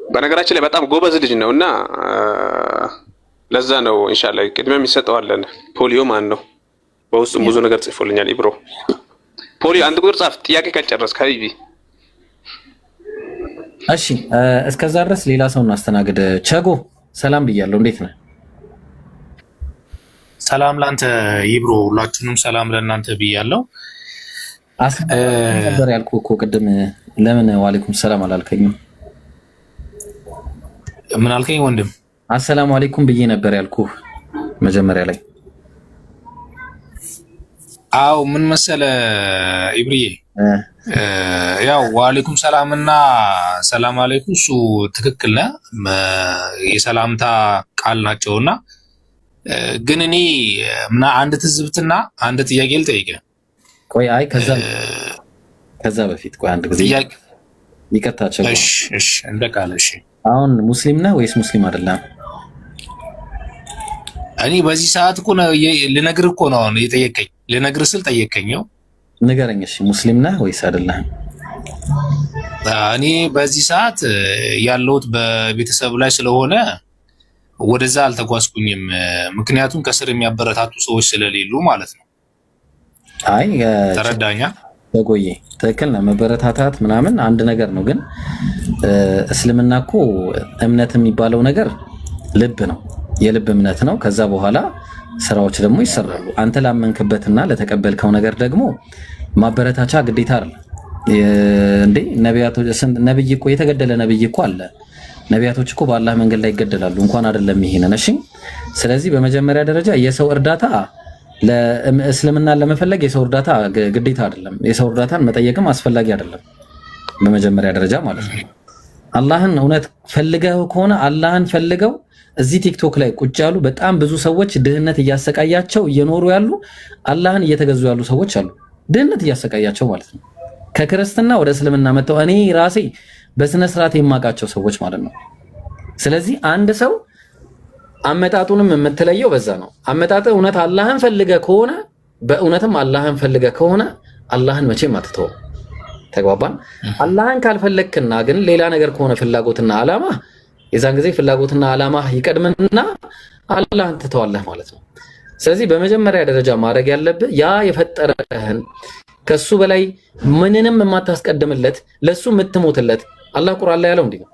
በነገራችን ላይ በጣም ጎበዝ ልጅ ነውና ለዛ ነው ኢንሻአላህ ቅድሚያ የሚሰጠዋለን። ፖሊዮ ማን ነው? በውስጡም ብዙ ነገር ጽፎልኛል ኢብሮ። ፖሊዮ አንድ ቁጥር ጻፍ። ጥያቄ ከጨረስክ ሀቢቢ። እሺ እስከዛ ድረስ ሌላ ሰው እናስተናግድ። ቸጎ ሰላም ብያለሁ። እንዴት ነህ? ሰላም ላንተ ይብሮ፣ ሁላችሁንም ሰላም ለእናንተ ብያለሁ። ነበር ያልኩህ እኮ ቅድም። ለምን ወአለይኩም ሰላም አላልከኝም? ምን አልከኝ ወንድም? አሰላሙ አለይኩም ብዬ ነበር ያልኩህ መጀመሪያ ላይ። አው ምን መሰለ ኢብሪዬ፣ ያው ወአለይኩም ሰላም እና ሰላም አለይኩም እሱ ትክክል ነህ፣ የሰላምታ ቃል ናቸውና ግን እኔ አንድ ትዝብትና አንድ ጥያቄ ልጠይቅህ። ቆይ አይ ከዛ በፊት ቆይ አንድ ጊዜ ጥያቄ ይቀጣቸው። እሺ እንደቃለ። እሺ አሁን ሙስሊም ነህ ወይስ ሙስሊም አይደለም? እኔ በዚህ ሰዓት እኮ ነው ልነግርህ እኮ ነው አሁን የጠየቀኝ። ልነግርህ ስል ጠየቀኝ። ንገረኝ። እሺ ሙስሊም ነህ ወይስ አይደለም? እኔ በዚህ ሰዓት ያለሁት በቤተሰብ ላይ ስለሆነ ወደዛ አልተጓዝኩኝም። ምክንያቱም ከስር የሚያበረታቱ ሰዎች ስለሌሉ ማለት ነው። አይ ተረዳኛ? ተቆየ። ትክክል ነው። መበረታታት ምናምን አንድ ነገር ነው። ግን እስልምና እኮ እምነት የሚባለው ነገር ልብ ነው፣ የልብ እምነት ነው። ከዛ በኋላ ስራዎች ደግሞ ይሰራሉ። አንተ ላመንክበትና ለተቀበልከው ነገር ደግሞ ማበረታቻ ግዴታ አይደለም እንዴ? ነብይ እኮ የተገደለ ነብይ እኮ አለ። ነቢያቶች እኮ በአላህ መንገድ ላይ ይገደላሉ። እንኳን አይደለም ይሄንን። እሺ ስለዚህ በመጀመሪያ ደረጃ የሰው እርዳታ ለእስልምና ለመፈለግ የሰው እርዳታ ግዴታ አይደለም። የሰው እርዳታን መጠየቅም አስፈላጊ አይደለም በመጀመሪያ ደረጃ ማለት ነው። አላህን እውነት ፈልገው ከሆነ አላህን ፈልገው እዚህ ቲክቶክ ላይ ቁጭ ያሉ በጣም ብዙ ሰዎች ድህነት እያሰቃያቸው እየኖሩ ያሉ አላህን እየተገዙ ያሉ ሰዎች አሉ። ድህነት እያሰቃያቸው ማለት ነው። ከክርስትና ወደ እስልምና መጥተው እኔ ራሴ በስነ ስርዓት የማውቃቸው ሰዎች ማለት ነው። ስለዚህ አንድ ሰው አመጣጡንም የምትለየው በዛ ነው። አመጣጥ እውነት አላህን ፈልገ ከሆነ በእውነትም አላህን ፈልገ ከሆነ አላህን መቼም አትተውም። ተግባባን። አላህን ካልፈለክና ግን ሌላ ነገር ከሆነ ፍላጎትና አላማ የዛን ጊዜ ፍላጎትና አላማ ይቀድምና አላህን ትተዋለህ ማለት ነው። ስለዚህ በመጀመሪያ ደረጃ ማድረግ ያለብህ ያ የፈጠረህን ከሱ በላይ ምንንም የማታስቀድምለት ለሱ የምትሞትለት አላህ ቁርአን ላይ ያለው እንዲህ ነው።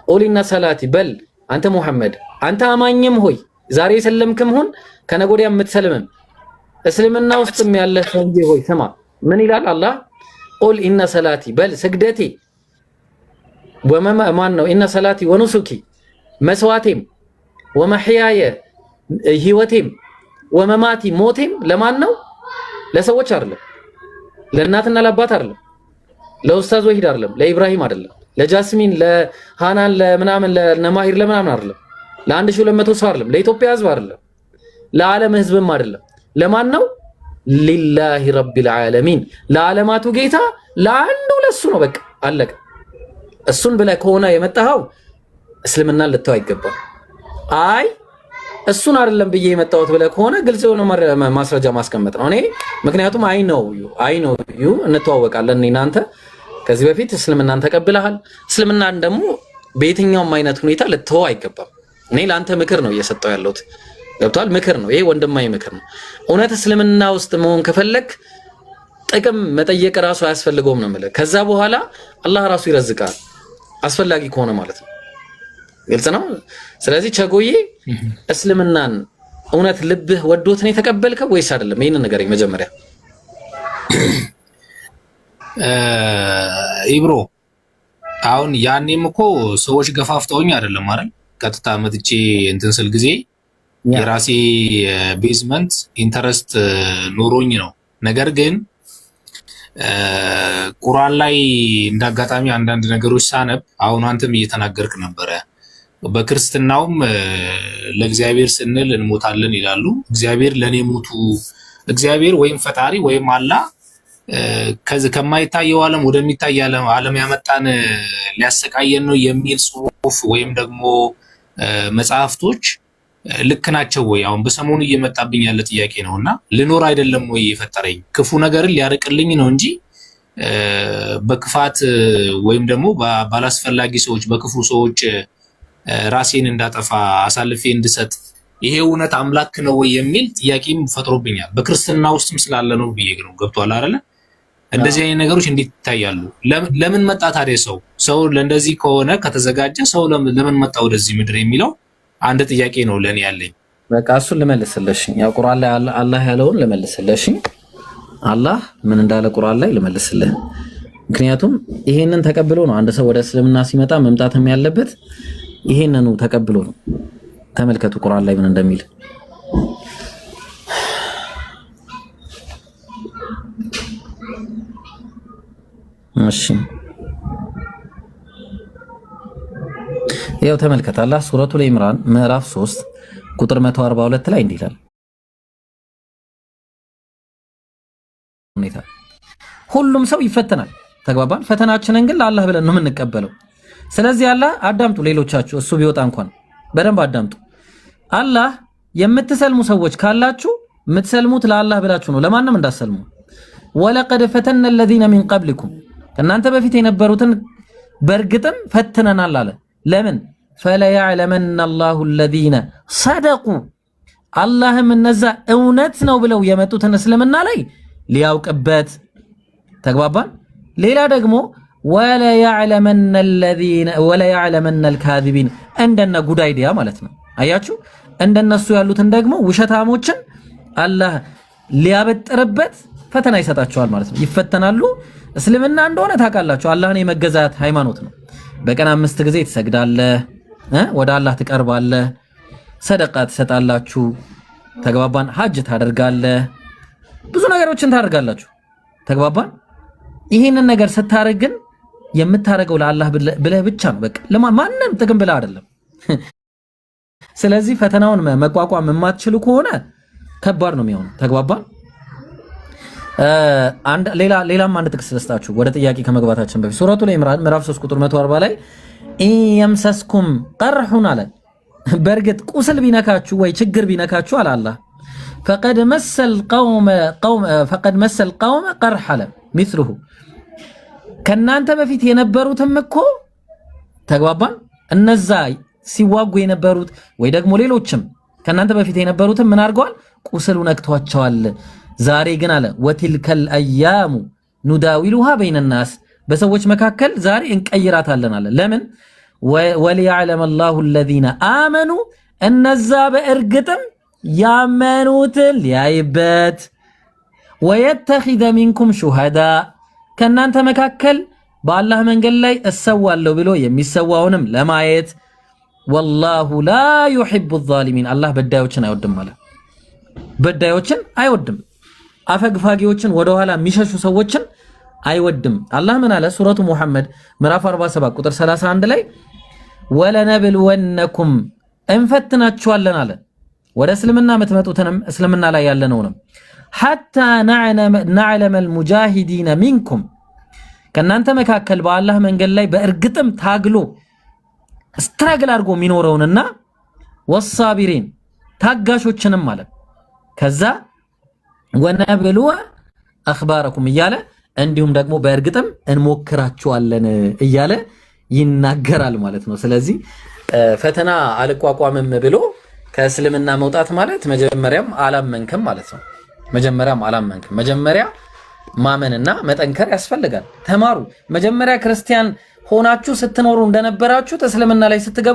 ቁልና ሰላቲ በል አንተ ሙሐመድ አንተ አማኝም ሆይ ዛሬ የሰለምክም ሁን ከነገ ወዲያ የምትሰልምም እስልምና ውስጥም ያለ ሰንጂ ሆይ ስማ ምን ይላል አላህ ቁል ኢነ ሰላቲ በል ስግደቴ ወማን ነው ኢነ ሰላቲ ወኑሱኪ መስዋዕቴም ወመሕያየ ህይወቴም ወመማቲ ሞቴም ለማን ነው? ለሰዎች አይደለም፣ ለእናትና ለአባት አይደለም፣ ለኡስታዝ ወሂድ አይደለም፣ ለኢብራሂም አይደለም፣ ለጃስሚን ለሃናን ለምናምን ለነማሂር ለምናምን አይደለም፣ ለ1200 ሰው አይደለም፣ ለኢትዮጵያ ህዝብ አይደለም፣ ለዓለም ህዝብም አይደለም። ለማን ነው? ሊላሂ ረቢል ዓለሚን ለዓለማቱ ጌታ ለአንዱ ለሱ ነው። በቃ አለቀ። እሱን ብለህ ከሆነ የመጣኸው እስልምናን ልተው አይገባም። አይ እሱን አይደለም ብዬ የመጣሁት ብለህ ከሆነ ግልጽ የሆነ ማስረጃ ማስቀመጥ ነው። እኔ ምክንያቱም አይ ኖ ዩ እንተዋወቃለን። እኔ እናንተ ከዚህ በፊት እስልምናን ተቀብለሃል። እስልምናን ደግሞ በየትኛውም አይነት ሁኔታ ልተው አይገባም። እኔ ለአንተ ምክር ነው እየሰጠው ያለሁት። ገብቷል? ምክር ነው ይሄ፣ ወንድማዊ ምክር ነው። እውነት እስልምና ውስጥ መሆን ከፈለክ ጥቅም መጠየቅ ራሱ አያስፈልገውም ነው የምልህ። ከዛ በኋላ አላህ ራሱ ይረዝቃል አስፈላጊ ከሆነ ማለት ነው። ግልጽ ነው። ስለዚህ ቸጎዬ እስልምናን እውነት ልብህ ወዶት ነው የተቀበልከው ወይስ አይደለም? ይሄንን ነገር መጀመሪያ ኢብሮ አሁን ያኔም እኮ ሰዎች ገፋፍተውኝ አይደለም አይደል? ቀጥታ መጥቼ እንትን ስል ጊዜ የራሴ ቤዝመንት ኢንተረስት ኖሮኝ ነው። ነገር ግን ቁርአን ላይ እንዳጋጣሚ አንዳንድ ነገሮች ሳነብ አሁን አንተም እየተናገርክ ነበረ። በክርስትናውም ለእግዚአብሔር ስንል እንሞታለን ይላሉ። እግዚአብሔር ለኔ ሞቱ፣ እግዚአብሔር ወይም ፈጣሪ ወይም አላህ ከዚህ ከማይታየው ዓለም ወደሚታይ ዓለም ያመጣን ሊያሰቃየን ነው የሚል ጽሑፍ ወይም ደግሞ መጽሐፍቶች ልክ ናቸው ወይ? አሁን በሰሞኑ እየመጣብኝ ያለ ጥያቄ ነውና ልኖር አይደለም ወይ የፈጠረኝ? ክፉ ነገርን ሊያርቅልኝ ነው እንጂ በክፋት ወይም ደግሞ ባላስፈላጊ ሰዎች በክፉ ሰዎች ራሴን እንዳጠፋ አሳልፌ እንድሰጥ ይሄ እውነት አምላክ ነው ወይ የሚል ጥያቄም ፈጥሮብኛል። በክርስትና ውስጥም ስላለ ነው ብዬ ነው። ገብቷል አይደለ? እንደዚህ አይነት ነገሮች እንዴት ይታያሉ? ለምን መጣ ታዲያ ሰው ለእንደዚህ ከሆነ ከተዘጋጀ ሰው ለምን መጣ ወደዚህ ምድር የሚለው አንድ ጥያቄ ነው ለኔ ያለኝ። በቃ እሱን ልመልስልሽ። ያው ቁርአን ላይ አላህ ያለውን ልመልስልሽ። አላህ ምን እንዳለ ቁርአን ላይ ልመልስልህ። ምክንያቱም ይሄንን ተቀብሎ ነው አንድ ሰው ወደ እስልምና ሲመጣ መምጣትም ያለበት ይሄንኑ ተቀብሎ ነው። ተመልከቱ ቁርአን ላይ ምን እንደሚል። እሺ ያው ተመልከት። አላህ ሱረቱል ኢምራን ምዕራፍ 3 ቁጥር 142 ላይ እንዲህ ይላል፣ ሁሉም ሰው ይፈተናል። ተግባባን? ፈተናችንን ግን ለአላህ ብለን ነው የምንቀበለው። ስለዚህ አላህ አዳምጡ፣ ሌሎቻችሁ እሱ ቢወጣ እንኳን በደንብ አዳምጡ። አላህ የምትሰልሙ ሰዎች ካላችሁ የምትሰልሙት ለአላህ ብላችሁ ነው፣ ለማንም እንዳሰልሙ። ወለቀድ ፈተነ الذين من قبلكم እናንተ በፊት የነበሩትን በእርግጥም ፈትነናል አለ። ለምን? فليعلمن الله الذين صدقوا አላህም እነዛ እውነት ነው ብለው የመጡትን እስልምና ላይ ሊያውቅበት። ተግባባን? ሌላ ደግሞ ወለያዕለመነ الكاذبين እንደነ ጉዳይዲያ ማለት ነው። አያችሁ፣ እንደነሱ ያሉትን ደግሞ ውሸታሞችን አላህ ሊያበጥርበት ፈተና ይሰጣቸዋል ማለት ነው። ይፈተናሉ። እስልምና እንደሆነ ታውቃላችሁ አላህን የመገዛት ሃይማኖት ነው። በቀን 5 ጊዜ ትሰግዳለህ፣ ወደ አላህ ትቀርባለህ፣ ሰደቃ ትሰጣላችሁ። ተግባባን? ሐጅ ታደርጋለህ፣ ብዙ ነገሮችን ታደርጋላችሁ። ተግባባን? ይሄንን ነገር ስታረግ ግን የምታረገው ለአላህ ብለህ ብቻ ነው። በቃ ለማንም ጥቅም ብለህ አይደለም። ስለዚህ ፈተናውን መቋቋም የማትችሉ ከሆነ ከባድ ነው የሚሆነው። ተግባባን? ሌላም አንድ ጥቅስ ልስጣችሁ ወደ ጥያቄ ከመግባታችን በፊት ሱረቱል ኢምራን ምዕራፍ 3 ቁጥር 140 ላይ ኢየምሰስኩም ቀርሑን አለ በእርግጥ ቁስል ቢነካችሁ ወይ ችግር ቢነካችሁ አለ አላህ ፈቀድ መሰል ቀውመ ቀርሕ አለ ሚስሉሁ ከናንተ በፊት የነበሩትም እኮ ተግባባን እነዛ ሲዋጉ የነበሩት ወይ ደግሞ ሌሎችም ከናንተ በፊት የነበሩትም ምን አድርገዋል ቁስሉ ነክቷቸዋል ዛሬ ግን አለ ወቲልከል አያሙ ኑዳዊሉሃ በይነናስ በሰዎች መካከል ዛሬ እንቀይራታለን አለ ለምን ወሊያዕለም አላሁ الذين آمنوا እነዛ በእርግጥም ያመኑትን ሊያይበት ወየተኺዘ ሚንኩም ሹሃዳ ከናንተ መካከል በአላህ መንገድ ላይ እሰዋለሁ ብሎ የሚሰዋውንም ለማየት ወላሁ ላ ዩሂቡ الظالمين አላህ በዳዮችን አይወድም ማለት በዳዮችን አይወድም አፈግፋጊዎችን ወደኋላ የሚሸሹ ሰዎችን አይወድም አላህ ምን አለ ሱረቱ ሙሐመድ ምዕራፍ 47 ቁጥር 31 ላይ ወለነብልወነኩም እንፈትናችኋለን አለ ወደ እስልምና የምትመጡትንም እስልምና ላይ ያለነውንም ሐታ ነዕለመ አልሙጃሂዲነ ሚንኩም ከናንተ መካከል በአላህ መንገድ ላይ በእርግጥም ታግሎ ስትራግል አድርጎ የሚኖረውንና ወሳቢሪን ታጋሾችንም ማለት ከዛ ወነብልወ አኽባረኩም እያለ እንዲሁም ደግሞ በእርግጥም እንሞክራችኋለን እያለ ይናገራል ማለት ነው ስለዚህ ፈተና አልቋቋምም ብሎ ከእስልምና መውጣት ማለት መጀመሪያም አላመንክም ማለት ነው መጀመሪያ ማመንና መጠንከር ያስፈልጋል ተማሩ መጀመሪያ ክርስቲያን ሆናችሁ ስትኖሩ እንደነበራችሁ እስልምና ላይ ስትገቡ